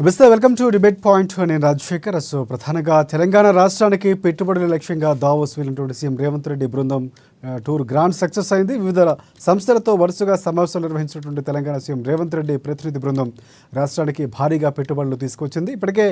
నమస్తే, welcome to debate point. నేను Rajasekhar. So ప్రధానంగా తెలంగాణ రాష్ట్రానికి పెట్టుబడుల లక్ష్యంగా దావోస్ వెళ్ళినటువంటి సీఎం రేవంత్ రెడ్డి బృందం టూర్ గ్రాండ్ సక్సెస్ అయింది. వివిధ సంస్థలతో వరుసగా సమావేశాలు నిర్వహించినటువంటి తెలంగాణ సీఎం రేవంత్ రెడ్డి ప్రతినిధి బృందం రాష్ట్రానికి భారీగా పెట్టుబడులు తీసుకొచ్చింది. ఇప్పటికే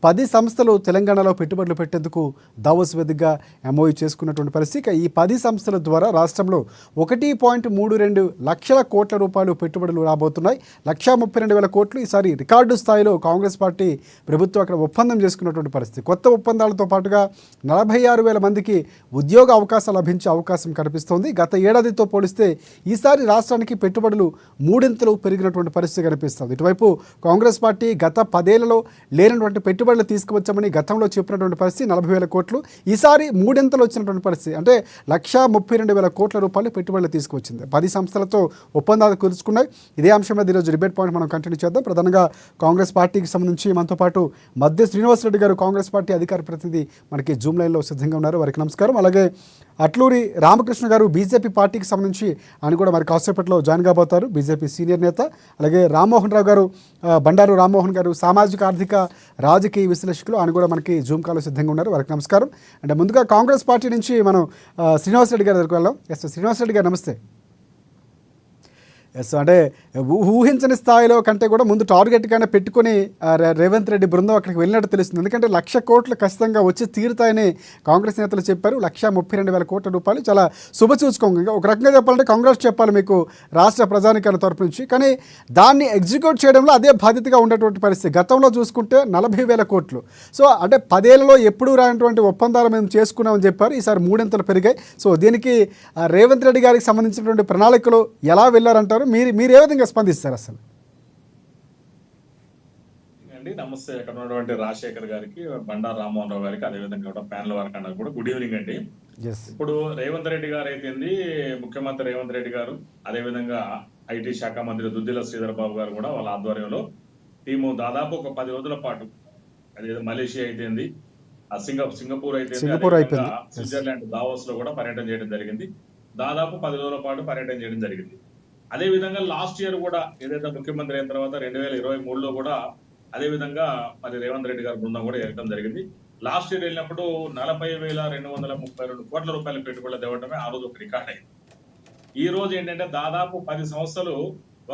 10 సంస్థలు తెలంగాణలో పెట్టుబడులు పెట్టేందుకు దావోస్ వేదికగా ఎంఓయూ చేసుకున్నటువంటి పరిస్థితి. ఈ 10 సంస్థల ద్వారా రాష్ట్రంలో 1.32 లక్షల కోట్ల రూపాయలు పెట్టుబడులు రాబోతున్నాయి. 1,32,000 కోట్లు ఈసారి రికార్డు స్థాయిలో కాంగ్రెస్ పార్టీ ప్రభుత్వం అక్కడ ఒప్పందం చేసుకున్నటువంటి పరిస్థితి. కొత్త ఒప్పందాలతో పాటుగా 46,000 మందికి ఉద్యోగ అవకాశాలు లభించే అవకాశం కనిపిస్తోంది. గత ఏడాదితో పోలిస్తే ఈసారి రాష్ట్రానికి పెట్టుబడులు 3 పెరిగినటువంటి పరిస్థితి కనిపిస్తుంది. ఇటువైపు కాంగ్రెస్ పార్టీ గత 10 ఏళ్లలో లేనటువంటి పెట్టుబడులు తీసుకువచ్చామని గతంలో చెప్పినటువంటి పరిస్థితి 40,000 కోట్లు. ఈసారి 3 వచ్చినటువంటి పరిస్థితి, అంటే 1,32,000 కోట్ల రూపాయలు పెట్టుబడులు తీసుకువచ్చింది. 10 సంస్థలతో ఒప్పందాలు కుదుర్చుకున్నాయి. ఇదే అంశం మీద ఈరోజు డిబేట్ పాయింట్ మనం కంటిన్యూ చేద్దాం. ప్రధానంగా కాంగ్రెస్ పార్టీకి సంబంధించి మనతో పాటు మధ్య శ్రీనివాసరెడ్డి గారు, కాంగ్రెస్ పార్టీ అధికార ప్రతినిధి, మనకి జూమ్ లైన్లో సిద్ధంగా ఉన్నారు. వారికి నమస్కారం. అలాగే అట్లూరి రామకృష్ణ గారు, బీజేపీ పార్టీకి సంబంధించి ఆయన కూడా మరి కాసేపట్లో జాయిన్ కాబోతారు, బీజేపీ సీనియర్ నేత. అలాగే రామ్మోహన్ రావు గారు, బండారు రామ్మోహన్ గారు, సామాజిక ఆర్థిక రాజకీయ విశ్లేషకులు, ఆయన కూడా మనకి జూమ్ కాల్లో సిద్ధంగా ఉన్నారు. వారికి నమస్కారం. అంటే ముందుగా కాంగ్రెస్ పార్టీ నుంచి మనం శ్రీనివాసరెడ్డి గారి దగ్గరికి వెళ్దాం. ఎస్ శ్రీనివాసరెడ్డి గారు, నమస్తే. ఎస్, అంటే ఊహించని స్థాయిలో కంటే కూడా ముందు టార్గెట్గానే పెట్టుకుని రేవంత్ రెడ్డి బృందం అక్కడికి వెళ్ళినట్టు తెలుస్తుంది. ఎందుకంటే 1,00,000 కోట్లు ఖచ్చితంగా వచ్చి తీరుతాయని కాంగ్రెస్ నేతలు చెప్పారు. 1,32,000 కోట్ల రూపాయలు చాలా శుభసూచకంగా, ఒక రకంగా చెప్పాలంటే కాంగ్రెస్ చెప్పాలి మీకు రాష్ట్ర ప్రజానికాల తరపు నుంచి. కానీ దాన్ని ఎగ్జిక్యూట్ చేయడంలో అదే బాధ్యతగా ఉన్నటువంటి పరిస్థితి. గతంలో చూసుకుంటే 40,000 కోట్లు. సో అంటే 10 ఏళ్లలో ఎప్పుడూ రానటువంటి ఒప్పందాలు మేము చేసుకున్నామని చెప్పారు. ఈసారి 3 పెరిగాయి. సో దీనికి రేవంత్ రెడ్డి గారికి సంబంధించినటువంటి ప్రణాళికలు ఎలా వెళ్ళారంటారు? మీరు ఏ విధంగా స్పందిస్తారు అసలు? నమస్తే. ఇక్కడ ఉన్నటువంటి రాజశేఖర్ గారికి, బండారు రామ్మోహన్ రావు గారికి, అదేవిధంగా ప్యానల్ వారికి అన్నారు కూడా గుడ్ ఈవినింగ్ అండి. ఇప్పుడు రేవంత్ రెడ్డి గారు అయితేంది, ముఖ్యమంత్రి రేవంత్ రెడ్డి గారు, అదేవిధంగా ఐటీ శాఖ మంత్రి దుద్దిల శ్రీధర్ బాబు గారు కూడా వాళ్ళ ఆధ్వర్యంలో టీము దాదాపు ఒక 10 రోజుల పాటు, అదేదో మలేషియా అయితేంది, సింగపూర్ అయితే, స్విట్జర్లాండ్ దావోస్ లో కూడా పర్యటన చేయడం జరిగింది. దాదాపు 10 రోజుల పాటు పర్యటన చేయడం జరిగింది. అదే విధంగా లాస్ట్ ఇయర్ కూడా ఏదైతే ముఖ్యమంత్రి అయిన తర్వాత 2023లో కూడా అదే విధంగా మరి రేవంత్ రెడ్డి గారి బృందం కూడా వెళ్ళడం జరిగింది. లాస్ట్ ఇయర్ వెళ్ళినప్పుడు 40,232 కోట్ల రూపాయల పెట్టుబడులు తేవడమే ఆ రోజు ఒక రికార్డ్ అయింది. ఈ రోజు ఏంటంటే దాదాపు 10 సంస్థలు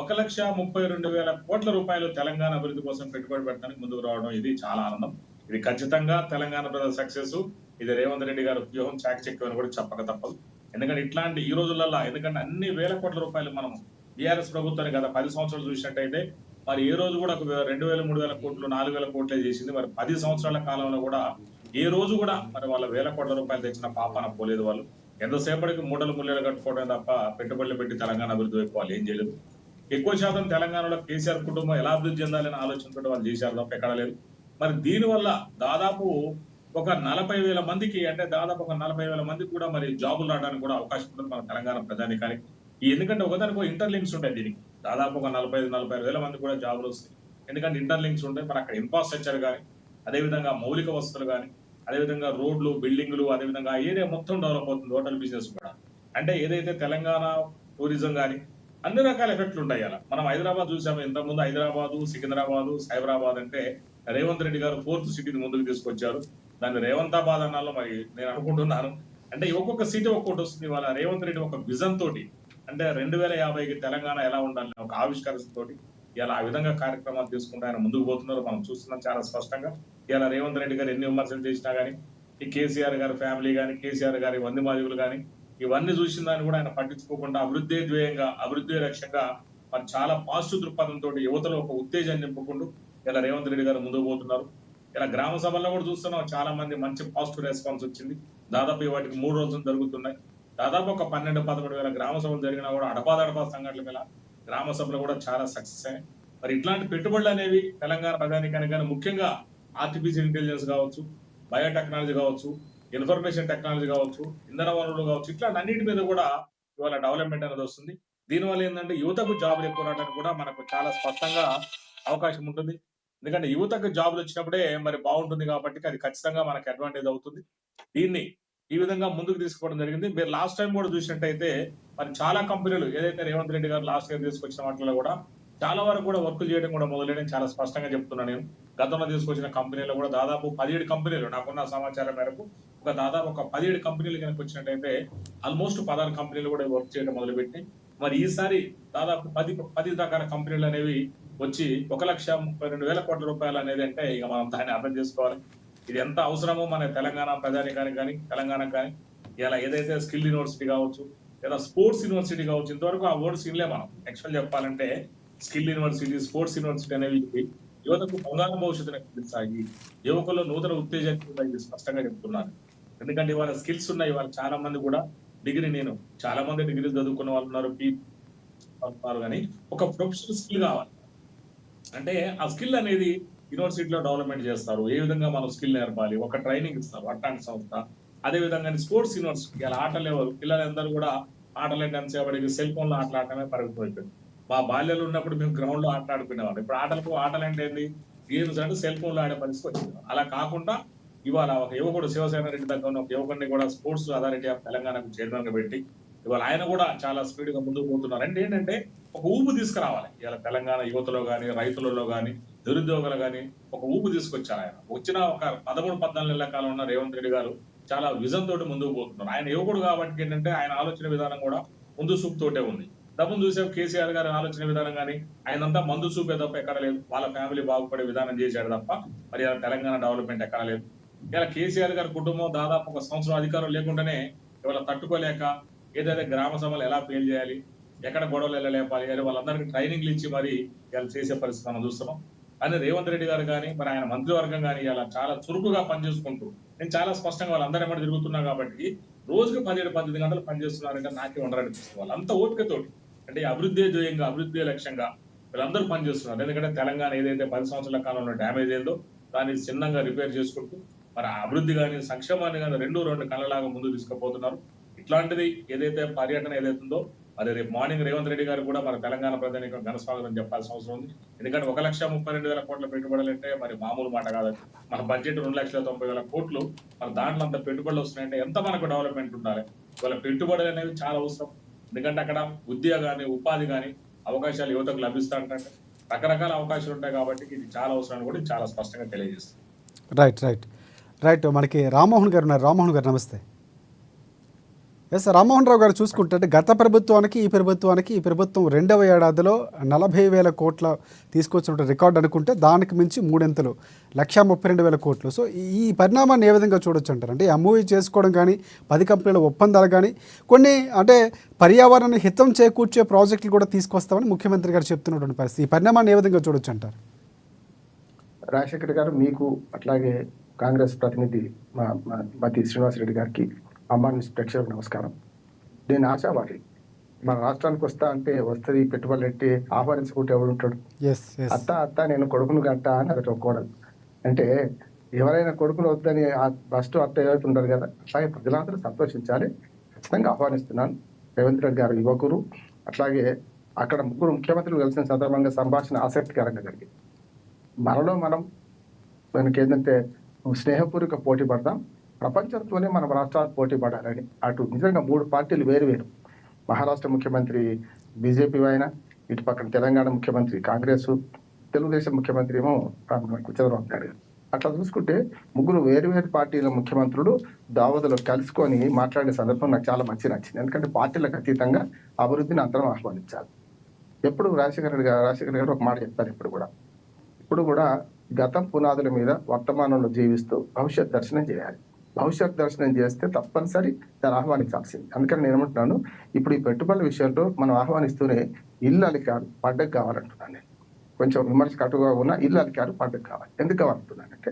1,32,000 కోట్ల రూపాయలు తెలంగాణ అభివృద్ధి కోసం పెట్టుబడి పెట్టడానికి ముందుకు రావడం, ఇది చాలా ఆనందం. ఇది ఖచ్చితంగా తెలంగాణ ప్రజల సక్సెస్. ఇది రేవంత్ రెడ్డి గారి వ్యూహం చాకచక్యం అని కూడా చెప్పక తప్పదు. ఎందుకంటే ఇట్లాంటి ఈ రోజులలో, ఎందుకంటే అన్ని వేల కోట్ల రూపాయలు మనం బీఆర్ఎస్ ప్రభుత్వాన్ని గత 10 సంవత్సరాలు చూసినట్టయితే మరి ఏ రోజు కూడా 2,000, 3,000 కోట్లు, 4,000 కోట్లే చేసింది. మరి 10 సంవత్సరాల కాలంలో కూడా ఏ రోజు కూడా మరి వాళ్ళ వేల కోట్ల రూపాయలు తెచ్చిన పాపాన పోలేదు. వాళ్ళు ఎంతసేపటికి మూటలు ముళ్ళలు కట్టుకోవడం తప్ప పెట్టుబడులు పెట్టి తెలంగాణ అభివృద్ధి వైపు వాళ్ళు ఏం చేయలేదు. ఎక్కువ శాతం తెలంగాణలో కేసీఆర్ కుటుంబం ఎలా అభివృద్ధి చెందాలని ఆలోచనతో వాళ్ళు చేశారు తప్ప ఎక్కడ లేదు. మరి దీనివల్ల దాదాపు ఒక 40,000 మందికి, అంటే దాదాపు ఒక 40,000 మందికి కూడా మరి జాబులు రావడానికి కూడా అవకాశం ఉంటుంది మన తెలంగాణ ప్రజానికానికి. ఎందుకంటే ఒకదానికి ఇంటర్లింక్స్ ఉంటాయి. దీనికి దాదాపు ఒక 45,000 మంది కూడా జాబులు వస్తాయి. ఎందుకంటే ఇంటర్లింక్స్ ఉంటాయి. మరి అక్కడ ఇన్ఫ్రాస్ట్రక్చర్ కానీ, అదేవిధంగా మౌలిక వసతులు కానీ, అదేవిధంగా రోడ్లు, బిల్డింగ్లు, అదేవిధంగా ఆ ఏరియా మొత్తం డెవలప్ అవుతుంది. హోటల్ బిజినెస్ కూడా, అంటే ఏదైతే తెలంగాణ టూరిజం కానీ అన్ని రకాల ఎఫెక్ట్లు ఉంటాయి. అలా మనం హైదరాబాద్ చూసాము. ఇంతకుముందు హైదరాబాదు, సికింద్రాబాదు, సైబరాబాద్ అంటే రేవంత్ రెడ్డి గారు 4th సిటీని ముందుకు తీసుకొచ్చారు. దాన్ని రేవంతాబాద్ అన్నాలో మరి నేను అనుకుంటున్నాను. అంటే ఒక్కొక్క సిటీ ఒక్కొక్కటి వస్తుంది. వాళ్ళ రేవంత్ రెడ్డి ఒక విజన్ తోటి, అంటే 2050కి తెలంగాణ ఎలా ఉండాలని ఒక ఆవిష్కరణతోటి ఇలా ఆ విధంగా కార్యక్రమాలు తీసుకుంటూ ఆయన ముందుకు పోతున్నారు. మనం చూస్తున్నాం చాలా స్పష్టంగా. ఇలా రేవంత్ రెడ్డి గారు ఎన్ని విమర్శలు చేసినా కానీ, ఈ కేసీఆర్ గారి ఫ్యామిలీ కానీ, కేసీఆర్ గారి వందిమాదిగులు కానీ, ఇవన్నీ చూసిన దాన్ని కూడా ఆయన పట్టించుకోకుండా అభివృద్ధి ధ్యేయంగా, అభివృద్ధి లక్ష్యంగా మరి చాలా పాజిటివ్ దృక్పథంతో యువతలో ఒక ఉత్తేజాన్ని నింపుకుంటూ ఇలా రేవంత్ రెడ్డి గారు ముందుకు పోతున్నారు. ఇలా గ్రామ సభల్లో కూడా చూస్తున్నాం, చాలా మంది మంచి పాజిటివ్ రెస్పాన్స్ వచ్చింది. దాదాపు వాటికి 3 రోజులు జరుగుతున్నాయి. దాదాపు ఒక 12-13 గ్రామ సభలు జరిగినా కూడా అడపాదడపా సంఘటనల మీద గ్రామ సభలు కూడా చాలా సక్సెస్ అయ్యాయి. మరి ఇట్లాంటి పెట్టుబడులు అనేవి తెలంగాణ ప్రజానికానికి కానీ, ముఖ్యంగా ఆర్టిఫిషియల్ ఇంటెలిజెన్స్ కావచ్చు, బయోటెక్నాలజీ కావచ్చు, ఇన్ఫర్మేషన్ టెక్నాలజీ కావచ్చు, ఇంధన వనరులు కావచ్చు, ఇట్లాంటి అన్నిటి మీద కూడా ఇవాళ డెవలప్మెంట్ అనేది వస్తుంది. దీనివల్ల ఏంటంటే యువతకు జాబులు ఎక్కువ రావడానికి కూడా మనకు చాలా స్పష్టంగా అవకాశం ఉంటుంది. ఎందుకంటే యువతకు జాబులు వచ్చినప్పుడే మరి బాగుంటుంది కాబట్టి అది ఖచ్చితంగా మనకు అడ్వాంటేజ్ అవుతుంది. దీన్ని ఈ విధంగా ముందుకు తీసుకోవడం జరిగింది. మీరు లాస్ట్ టైం కూడా చూసినట్టయితే మరి చాలా కంపెనీలు ఏదైతే రేవంత్ రెడ్డి గారు లాస్ట్ ఇయర్ తీసుకొచ్చిన వాటిలో కూడా చాలా వరకు కూడా వర్క్ చేయడం కూడా మొదలైన చాలా స్పష్టంగా చెప్తున్నాను నేను. గతంలో తీసుకొచ్చిన కంపెనీలో కూడా దాదాపు 17 కంపెనీలు నాకున్న సమాచారం మేరకు దాదాపు ఒక 17 కంపెనీలు కనుక వచ్చినట్టయితే ఆల్మోస్ట్ 16 కంపెనీలు కూడా వర్క్ చేయడం మొదలుపెట్టి మరి ఈసారి దాదాపు 10 రకాల కంపెనీలు అనేవి వచ్చి 1,32,000 కోట్ల రూపాయలు అనేది అంటే ఇక మనం దాన్ని అర్థం చేసుకోవాలి. ఇది ఎంత అవసరమో మన తెలంగాణ ప్రజానికానికి కానీ తెలంగాణకు కానీ ఇలా ఏదైతే స్కిల్ యూనివర్సిటీ కావచ్చు లేదా స్పోర్ట్స్ యూనివర్సిటీ కావచ్చు ఇంతవరకు ఆ వర్డ్స్ ఇన్లే మనం యాక్చువల్ చెప్పాలంటే స్కిల్ యూనివర్సిటీ స్పోర్ట్స్ యూనివర్సిటీ అనేవి యువతకు బంగారు భవిష్యత్తును కల్పిస్తాయి. యువకుల్లో నూతన ఉత్తేజాన్ని ఇది స్పష్టంగా చెప్తున్నారు. ఎందుకంటే ఇవాళ స్కిల్స్ ఉన్నాయి. ఇవాళ చాలా మంది కూడా చాలా మంది డిగ్రీలు చదువుకున్న వాళ్ళు ఉన్నారు, కానీ ఒక ప్రొఫెషనల్ స్కిల్ కావాలి. అంటే ఆ స్కిల్ అనేది యూనివర్సిటీలో డెవలప్మెంట్ చేస్తారు. ఏ విధంగా మనం స్కిల్ నేర్పాలి, ఒక ట్రైనింగ్ ఇస్తారు అట్లాంటి సంస్థ. అదే విధంగా స్పోర్ట్స్ యూనివర్సిటీ ఇలా ఆటలు ఎవరు పిల్లలందరూ కూడా ఆటలు సేపటికి సెల్ ఫోన్ లో ఆటలాడటమే పరిమితమైపోయింది. మా బాల్యంలో ఉన్నప్పుడు మేము గ్రౌండ్ లో ఆటలాడుకునేవాళ్ళం. ఇప్పుడు ఆటలు అంటే ఏంది, గేమ్స్ అంటే సెల్ ఫోన్ లో ఆడే పరిస్థితి వచ్చింది. అలా కాకుండా ఇవాళ ఒక యువకుడు శివసేన రెడ్డి దగ్గర ఉన్న ఒక యువకుడిని కూడా స్పోర్ట్స్ అథారిటీ ఆఫ్ తెలంగాణకు చైర్మన్ గా పెట్టి ఇవాళ ఆయన కూడా చాలా స్పీడ్ గా ముందుకు పోతున్నారు. అంటే ఏంటంటే ఒక ఊపు తీసుకురావాలి. ఇవాళ తెలంగాణ యువతలో గాని రైతులలో గాని నిరుద్యోగులు గాని ఒక ఊపు తీసుకొచ్చారు. ఆయన వచ్చిన ఒక 13-14 నెలల కాలం ఉన్న రేవంత్ రెడ్డి గారు చాలా విజన్ తోటి ముందుకు పోతున్నారు. ఆయన యువకుడు కాబట్టి ఏంటంటే ఆయన ఆలోచన విధానం కూడా ముందు చూపు తోటే ఉంది. డబ్బును చూసాం కేసీఆర్ గారి ఆలోచన విధానం కానీ ఆయనంతా మందు చూపే తప్ప ఎక్కడ లేదు. వాళ్ళ ఫ్యామిలీ బాగుపడే విధానం చేశాడు తప్ప మరి తెలంగాణ డెవలప్మెంట్ ఎక్కడ లేదు. ఇలా కేసీఆర్ గారి కుటుంబం దాదాపు 1 సంవత్సరం అధికారం లేకుండానే ఇవాళ తట్టుకోలేక ఏదైతే గ్రామ సభలు ఎలా ఫెయిల్ చేయాలి, ఎక్కడ గొడవలు ఎలా లేపాలి అని వాళ్ళందరికీ ట్రైనింగ్లు ఇచ్చి మరి ఇలా చేసే పరిస్థితి మనం చూస్తున్నాం. కానీ రేవంత్ రెడ్డి గారు కానీ మరి ఆయన మంత్రివర్గం కానీ ఇలా చాలా చురుకుగా పనిచేసుకుంటూ నేను చాలా స్పష్టంగా వాళ్ళందరూ ఏమంటే తిరుగుతున్నా కాబట్టి రోజుకి 17-18 గంటలు పనిచేస్తున్నారంటే నాకే ఉండరనిపిస్తుంది. వాళ్ళు అంత ఓపికతోటి అంటే అభివృద్ధి ధ్యేయంగా అభివృద్ధి లక్ష్యంగా వీళ్ళందరూ పనిచేస్తున్నారు. ఎందుకంటే తెలంగాణ ఏదైతే 10 సంవత్సరాల కాలంలో డ్యామేజ్ అయిందో దాన్ని చిన్నగా రిపేర్ చేసుకుంటూ మరి అభివృద్ధి కానీ సంక్షేమాన్ని కానీ రెండు కళ్ళలాగా ముందు తీసుకుపోతున్నారు. ఇట్లాంటిది ఏదైతే పర్యటన ఏదైతుందో మరి రేపు మార్నింగ్ రేవంత్ రెడ్డి గారు కూడా మన తెలంగాణ ప్రజానికి ఘన స్వాగతం చెప్పాల్సిన అవసరం ఉంది. ఎందుకంటే 1,32,000 కోట్ల పెట్టుబడులు అంటే మరి మామూలు మాట కాదు. మన బడ్జెట్ 2,90,000 కోట్లు. మరి దాంట్లో అంత పెట్టుబడులు వస్తున్నాయంటే ఎంత మనకు డెవలప్మెంట్ ఉండాలి. ఇవాళ పెట్టుబడులు అనేవి చాలా అవసరం. ఎందుకంటే అక్కడ ఉద్యోగాన్ని ఉపాధి కానీ అవకాశాలు యువతకు లభిస్తాయంటే రకరకాల అవకాశాలు ఉంటాయి కాబట్టి ఇది చాలా అవసరం కూడా చాలా స్పష్టంగా తెలియజేస్తుంది. రైట్ మనకి రామ్మోహన్ గారు ఉన్నారు. రామ్మోహన్ గారు నమస్తే. ఎస్ రామ్మోహన్ రావు గారు చూసుకుంటే గత ప్రభుత్వానికి ఈ ప్రభుత్వం 2వ ఏడాదిలో 40,000 కోట్ల తీసుకొచ్చిన రికార్డు అనుకుంటే దానికి మించి 3 132,000 కోట్లు. సో ఈ పరిణామాన్ని ఏ విధంగా చూడొచ్చు అంటారు? అంటే ఎంఓయూ చేసుకోవడం కానీ 10 కంపెనీల ఒప్పందాలు కానీ కొన్ని అంటే పర్యావరణాన్ని హితం చేకూర్చే ప్రాజెక్టులు కూడా తీసుకొస్తామని ముఖ్యమంత్రి గారు చెప్తున్నటువంటి పరిస్థితి. ఈ పరిణామాన్ని ఏ విధంగా చూడొచ్చు అంటారు? రాజశేఖర్ గారు మీకు అట్లాగే కాంగ్రెస్ ప్రతినిధి మతి శ్రీనివాసరెడ్డి గారికి అమ్మాని ప్రేక్షకులకు నమస్కారం. నేను ఆశావాది మన రాష్ట్రానికి వస్తా అంటే వస్తుంది పెట్టుబడులు పెట్టి ఆహ్వానించుకుంటే ఎవరు ఉంటాడు? అత్త నేను కొడుకును గంట అని అది కోడలు. అంటే ఎవరైనా కొడుకులు వద్దని ఫస్ట్ అత్త ఏవైతే ఉండదు కదా, అట్లాగే ప్రజలందరూ సంతోషించాలి. ఖచ్చితంగా ఆహ్వానిస్తున్నాను. రేవంత్ రెడ్డి గారు యువకులు, అట్లాగే అక్కడ ముగ్గురు ముఖ్యమంత్రులు కలిసిన సందర్భంగా సంభాషణ ఆసక్తికరంగా జరిగింది. మనకి ఏంటంటే స్నేహపూర్వక పోటీ పడదాం, ప్రపంచంతోనే మన రాష్ట్రాలు పోటీ పడాలని. అటు నిజంగా 3 పార్టీలు వేరు. మహారాష్ట్ర ముఖ్యమంత్రి బీజేపీ అయినా, ఇటు పక్కన తెలంగాణ ముఖ్యమంత్రి కాంగ్రెస్, తెలుగుదేశం ముఖ్యమంత్రి ఏమో చంద్రబాబు నాయుడు. అట్లా చూసుకుంటే ముగ్గురు వేరు పార్టీల ముఖ్యమంత్రులు దావోదులో కలుసుకొని మాట్లాడే సందర్భం నాకు చాలా మంచి నచ్చింది. ఎందుకంటే పార్టీలకు అతీతంగా అభివృద్ధిని అందరం ఆహ్వానించాలి. ఎప్పుడు రాజశేఖర గారు ఒక మాట చెప్తారు, ఇప్పుడు కూడా గతం పునాదుల మీద వర్తమానంలో జీవిస్తూ భవిష్యత్ దర్శనం చేయాలి. భవిష్యత్ దర్శనం చేస్తే తప్పనిసరి దాన్ని ఆహ్వానించాల్సింది. అందుకని నేను ఏమంటున్నాను, ఇప్పుడు ఈ పెట్టుబడుల విషయంలో మనం ఆహ్వానిస్తూనే ఇల్లు అలికారు పండగ కావాలంటున్నాను. నేను కొంచెం విమర్శ కట్టుగా ఉన్న ఇల్లు అలికారు పండగ కావాలి. ఎందుకు కావాలంటున్నానంటే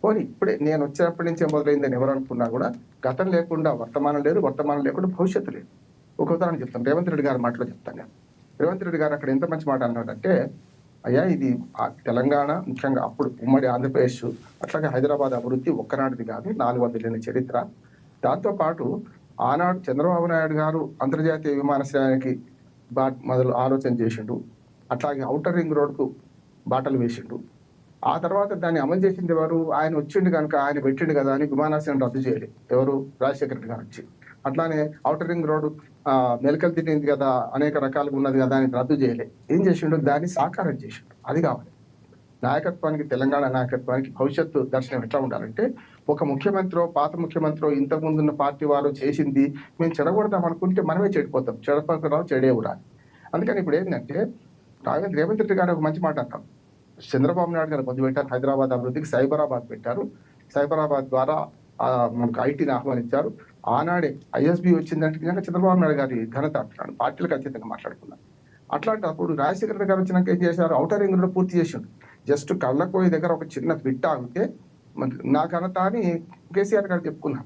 పోనీ ఇప్పుడే నేను వచ్చినప్పటి నుంచే మొదలైందని ఎవరు అనుకున్నా కూడా గతం లేకుండా వర్తమానం లేదు, వర్తమానం లేకుండా భవిష్యత్తు లేదు. ఒక ఉదాహరణ చెప్తాను, రేవంత్ రెడ్డి గారి మాటలో చెప్తాను నేను. రేవంత్ రెడ్డి గారు అక్కడ ఎంత మంచి మాట అన్నాడంటే, అయ్యా ఇది తెలంగాణ ముఖ్యంగా అప్పుడు ఉమ్మడి ఆంధ్రప్రదేశ్ అట్లాగే హైదరాబాద్ అభివృద్ధి ఒక్కనాటిది కాదు, 400 ఏళ్ల చరిత్ర. దాంతోపాటు ఆనాడు చంద్రబాబు నాయుడు గారు అంతర్జాతీయ విమానాశ్రయానికి మొదలు ఆలోచన చేసిండు, అట్లాగే ఔటర్ రింగ్ రోడ్కు బాటలు వేసిండు. ఆ తర్వాత దాన్ని అమలు చేసింది ఎవరు? ఆయన వచ్చిండు కనుక ఆయన పెట్టిండు కదా అని విమానాశ్రయం రద్దు చేయలేదు ఎవరు? రాజశేఖర రెడ్డి గారు వచ్చి అట్లానే ఔటర్ రింగ్ రోడ్డు మెలకలు తిరిగింది కదా, అనేక రకాలుగా ఉన్నది కదా అని రద్దు చేయలే. ఏం చేసిండు, దాన్ని సాకారం చేసిండు. అది కావాలి నాయకత్వానికి, తెలంగాణ నాయకత్వానికి భవిష్యత్తు దర్శనం ఎట్లా ఉండాలంటే, ఒక ముఖ్యమంత్రి, పాత ముఖ్యమంత్రి, ఇంతకు ముందున్న పార్టీ వారు చేసింది మేము చెడగొడదాం అనుకుంటే మనమే చెడిపోతాం. చెడపకరావు చెడేవు రాదు. అందుకని ఇప్పుడు ఏంటంటే రేవంత్ రెడ్డి గారు ఒక మంచి మాట అంటాం. చంద్రబాబు నాయుడు గారు మొదలు పెట్టారు హైదరాబాద్ అభివృద్ధికి, సైబరాబాద్ పెట్టారు. సైబరాబాద్ ద్వారా మనకు ఐటీని ఆహ్వానించారు. ఆనాడే ఐఎస్బి వచ్చిందంటే నిజంగా చంద్రబాబు నాయుడు గారి ఘనత అంటున్నాడు. పార్టీలకు అత్యంతంగా మాట్లాడుకున్నాను. అట్లాంటప్పుడు రాజశేఖర రెడ్డి గారు వచ్చినాక ఏం చేశారు, ఔటర్ రింగ్ రోడ్ పూర్తి చేసిండు. జస్ట్ కళ్ళకోయి దగ్గర ఒక చిన్న బిట్ ఆగితే నా ఘనత అని కేసీఆర్ గారు చెప్పుకున్నాం.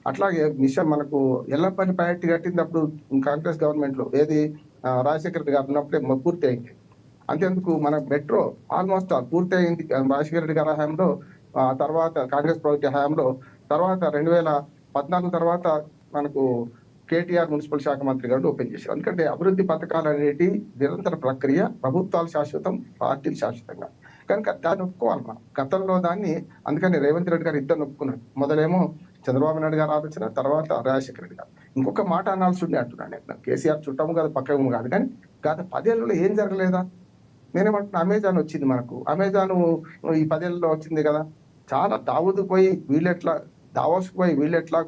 అట్లాగే మిషన్ మనకు ఎల్లపల్లి ప్రాజెక్టు కట్టింది అప్పుడు కాంగ్రెస్ గవర్నమెంట్ లో, ఏది రాజశేఖర రెడ్డి గారు ఉన్నప్పుడే పూర్తి అయింది. అంతేందుకు మన మెట్రో ఆల్మోస్ట్ పూర్తి అయింది రాజశేఖర రెడ్డి గారి హయాంలో. తర్వాత కాంగ్రెస్ ప్రభుత్వ హయాంలో, తర్వాత 2014 తర్వాత మనకు కేటీఆర్ మున్సిపల్ శాఖ మంత్రి గారు ఓపెన్ చేశారు. ఎందుకంటే అభివృద్ధి పథకాలు అనేటి నిరంతర ప్రక్రియ, ప్రభుత్వాలు శాశ్వతం, పార్టీలు శాశ్వతంగా. కనుక దాన్ని ఒప్పుకోవాలి మనం. గతంలో దాన్ని అందుకని రేవంత్ రెడ్డి గారు ఇద్దరు ఒప్పుకున్నారు. మొదలేమో చంద్రబాబు నాయుడు గారు ఆలోచన, తర్వాత రాజశేఖర రెడ్డి గారు. ఇంకొక మాట అనాల్సి ఉండే అంటున్నాను నేను. కేసీఆర్ చుట్టము కాదు, పక్కము కాదు, కానీ గత 10 ఏళ్ళలో ఏం జరగలేదా? నేనేమంటున్నా, అమెజాన్ వచ్చింది మనకు. అమెజాన్ ఈ 10 ఏళ్ళలో వచ్చింది కదా. చాలా దావుదు పోయి వీళ్ళెట్లా, దావోస్కు పోయి వీళ్ళెట్లా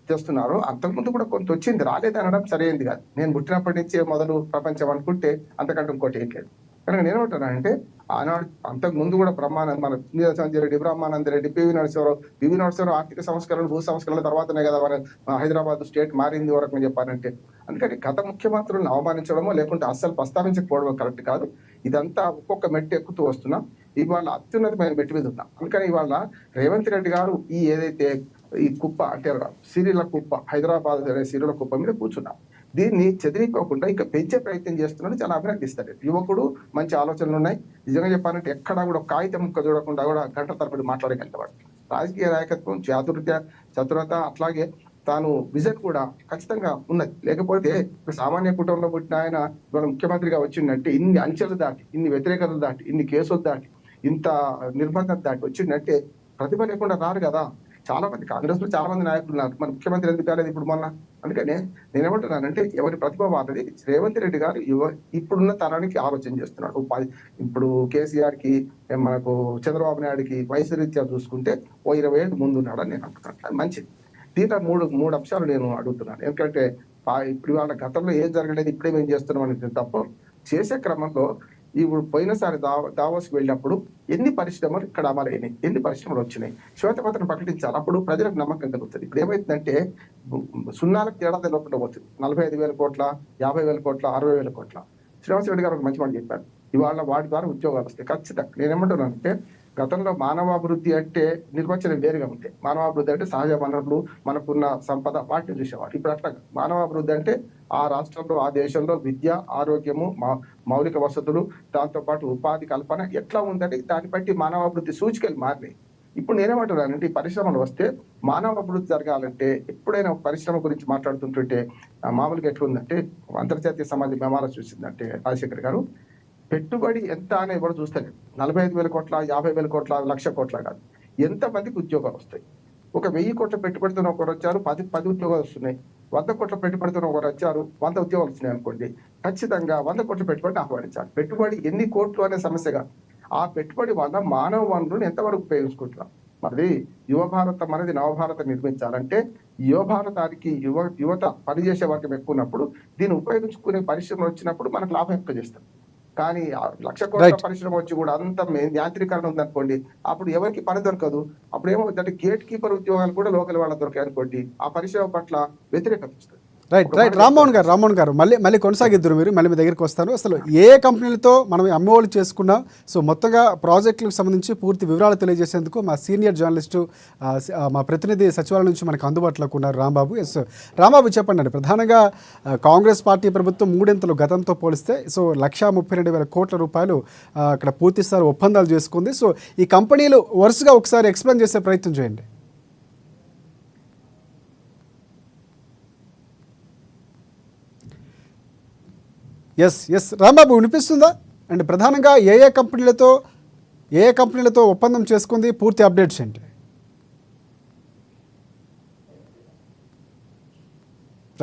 చేస్తున్నారో అంతకుముందు కూడా కొంత వచ్చింది. రాలేదనడం సరైనది కాదు. నేను పుట్టినప్పటి నుంచే మొదలు ప్రపంచం అనుకుంటే అంతకంటే ఇంకోటి ఏం లేదు. కనుక నేనేమంటానంటే, ఆనాడు అంతకు ముందు కూడా బ్రహ్మానంద, మన సంజయ్ రెడ్డి, బ్రహ్మానంద రెడ్డి, పివి నరసింహరావు ఆర్థిక సంస్కరణలు, భూ సంస్కరణల తర్వాతనే కదా మన హైదరాబాద్ స్టేట్ మారింది వరకు నేను చెప్పానంటే. అందుకని గత ముఖ్యమంత్రులను అవమానించడమో లేకుంటే అస్సలు ప్రస్తావించకపోవడమో కరెక్ట్ కాదు. ఇదంతా ఒక్కొక్క మెట్టు ఎక్కుతూ వస్తున్నాం. ఇవాళ అత్యున్నతమైన మెట్టు మీద ఉన్నాం. అందుకని ఇవాళ రేవంత్ రెడ్డి గారు ఈ ఏదైతే ఈ కుప్ప అంటే సిరిల కుప్ప, హైదరాబాద్ సిరిల కుప్ప మీద కూర్చున్నాం. దీన్ని చెదిరిపోకుండా ఇంకా పెంచే ప్రయత్నం చేస్తున్నాడు. చాలా అభినందిస్తాడు. యువకుడు, మంచి ఆలోచనలు ఉన్నాయి. నిజంగా చెప్పాలంటే ఎక్కడా కూడా కాగితం ముక్క చూడకుండా కూడా గంటల తరబడి మాట్లాడగలిగేవాడు. రాజకీయ నాయకత్వం, చతురత, అట్లాగే తాను విజన్ కూడా ఖచ్చితంగా ఉన్నది. లేకపోతే సామాన్య కుటుంబంలో పుట్టిన ఆయన ఇవాళ ముఖ్యమంత్రిగా వచ్చిందంటే ఇన్ని అంచెలు దాటి, ఇన్ని వ్యతిరేకతలు దాటి, ఇన్ని కేసులు దాటి, ఇంత నిర్బంధం దాటి వచ్చిందంటే ప్రతిభ లేకుండా రారు కదా. చాలా మంది కాంగ్రెస్ లో చాలా మంది నాయకులు ఉన్నారు. మన ముఖ్యమంత్రి ఎందుకు కాలేదు ఇప్పుడు మొన్న? అందుకనే నేనేమంటున్నానంటే, ఎవరి ప్రతిభ వాళ్ళది. రేవంత్ రెడ్డి గారు ఇప్పుడున్న తరానికి ఆలోచన చేస్తున్నాడు. ఇప్పుడు కేసీఆర్ కి, మనకు చంద్రబాబు నాయుడుకి వయసు రీత్యా చూసుకుంటే ఓ 20 ఏళ్ళు ముందున్నాడని నేను అనుకుంటున్నాను. మంచిది. దీంట్లో మూడు అంశాలు నేను అడుగుతున్నాను. ఎందుకంటే ఇప్పుడు వాళ్ళ గతంలో ఏం జరగలేదు, ఇప్పుడే మేము చేస్తున్నాం అనేది తప్ప, చేసే క్రమంలో ఇప్పుడు పోయినసారి దావోస్కి వెళ్ళినప్పుడు ఎన్ని పరిశ్రమలు ఇక్కడ అమలైనాయి, ఎన్ని పరిశ్రమలు వచ్చినాయి, శ్వేతపత్రం ప్రకటించాలి. అప్పుడు ప్రజలకు నమ్మకం కలుగుతుంది. ఇప్పుడు ఏమైతుందంటే సున్నాలకు తేడా తెలియకుండా పోతుంది. 45,000 కోట్ల, 50,000 కోట్ల, 60,000 కోట్ల. శ్రీనివాస్ రెడ్డి గారు ఒక మంచి మాట చెప్పారు. ఇవాళ వాటి ద్వారా ఉద్యోగాలు వస్తాయి ఖచ్చితంగా. నేనేమంటున్నాను అంటే, గతంలో మానవాభివృద్ధి అంటే నిర్వచనం వేరుగా ఉంటాయి. మానవాభివృద్ధి అంటే సహజ వనరులు, మనకున్న సంపద, వాటిని చూసేవాడు. ఇప్పుడు అట్లా మానవాభివృద్ధి అంటే ఆ రాష్ట్రంలో, ఆ దేశంలో విద్య, ఆరోగ్యము, మౌలిక వసతులు, దాంతోపాటు ఉపాధి కల్పన ఎట్లా ఉందంటే దాన్ని బట్టి మానవాభివృద్ధి సూచికలు మారినాయి. ఇప్పుడు నేనేమంటున్నానంటే, ఈ పరిశ్రమలు వస్తే మానవాభివృద్ధి జరగాలంటే ఎప్పుడైనా పరిశ్రమ గురించి మాట్లాడుతుంటుంటే మామూలుగా ఎట్లుందంటే, అంతర్జాతీయ సమాజం మెమాలో చూసిందంటే రాజశేఖర్ గారు, పెట్టుబడి ఎంత అని ఎవరు చూస్తారు. 45,000 కోట్ల, 50,000 కోట్ల, 1,00,000 కోట్ల కాదు, ఎంతమందికి ఉద్యోగాలు వస్తాయి. ఒక 1,000 కోట్ల పెట్టుబడితో ఒకరు వచ్చారు, 10 ఉద్యోగాలు వస్తున్నాయి. 100 కోట్ల పెట్టుబడితో ఒకరు వచ్చారు, 100 ఉద్యోగాలు వస్తున్నాయి అనుకోండి. ఖచ్చితంగా 100 కోట్ల పెట్టుబడిని ఆహ్వానించాలి. పెట్టుబడి ఎన్ని కోట్లు అనే సమస్యగా, ఆ పెట్టుబడి వల్ల మానవ వనరులను ఎంతవరకు ఉపయోగించుకుంటున్నాం. మరి యువ భారతం అనేది నవభారతం నిర్మించాలంటే యువ భారతానికి యువత పనిచేసే వర్గం ఎక్కువ ఉన్నప్పుడు, దీన్ని ఉపయోగించుకునే పరిశ్రమలు వచ్చినప్పుడు మనకు లాభం ఎక్కువ చేస్తాం. కానీ 1,00,000 కోట్ల పరిశ్రమ వచ్చి కూడా అంత యాంత్రీకరణ ఉందనుకోండి, అప్పుడు ఎవరికి పని దొరకదు. అప్పుడు ఏమవుతుందంటే గేట్ కీపర్ ఉద్యోగాలు కూడా లోకల్ వాళ్ళ దొరకాయి అనుకోండి, ఆ పరిశ్రమ పట్ల వ్యతిరేకత వస్తుంది. రైట్ రామ్మోహన్ గారు మళ్ళీ కొనసాగిద్దరు మీరు. మళ్ళీ మీ దగ్గరికి వస్తాను. అసలు ఏ కంపెనీలతో మనం అమ్మఒళ్ళు చేసుకున్నాం, సో మొత్తంగా ప్రాజెక్టులకు సంబంధించి పూర్తి వివరాలు తెలియజేసేందుకు మా సీనియర్ జర్నలిస్టు, మా ప్రతినిధి సచివాలయం నుంచి మనకు అందుబాటులోకి ఉన్నారు రాంబాబు. రాంబాబు చెప్పండి. ప్రధానంగా కాంగ్రెస్ పార్టీ ప్రభుత్వం 3 గతంతో పోలిస్తే సో 1,32,000 కోట్ల రూపాయలు అక్కడ పూర్తిస్థాయి ఒప్పందాలు చేసుకుంది. సో ఈ కంపెనీలు వరుసగా ఒకసారి ఎక్స్ప్లెయిన్ చేసే ప్రయత్నం చేయండి. ఎస్ రాంబాబు వినిపిస్తుందా? అండ్ ప్రధానంగా ఏ కంపెనీలతో ఒప్పందం చేసుకుంది, పూర్తి అప్డేట్స్ ఏంటి?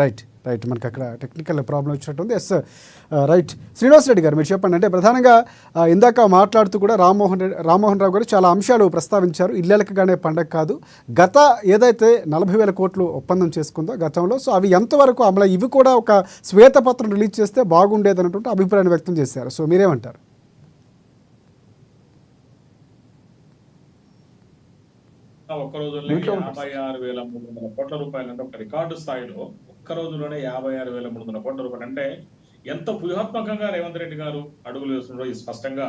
రైట్ రైట్ మనకి అక్కడ టెక్నికల్ ప్రాబ్లం వచ్చినట్టుంది. Yes right. శ్రీనివాస్ రెడ్డి గారు మీరు చెప్పండి. అంటే ప్రధానంగా ఇందాక మాట్లాడుతూ కూడా రామ్మోహన్ రావు గారు చాలా అంశాలు ప్రస్తావించారు. ఇళ్ళెలకగానే పండగ కాదు, గత ఏదైతే 40,000 కోట్లు ఒప్పందం చేసుకుందో గతంలో, సో అవి ఎంతవరకు అమలు, ఇవి కూడా ఒక శ్వేతపత్రం రిలీజ్ చేస్తే బాగుండేది అన్నటువంటి అభిప్రాయాన్ని వ్యక్తం చేశారు. సో మీరేమంటారు? ఒక్క రోజుల్లో 56,300 కోట్ల రూపాయలు అంటే ఒక రికార్డు స్థాయిలో ఒక్క రోజులోనే 56,300 కోట్ల రూపాయలు అంటే ఎంత వ్యూహాత్మకంగా రేవంత్ రెడ్డి గారు అడుగులు వేస్తున్నారో ఇది స్పష్టంగా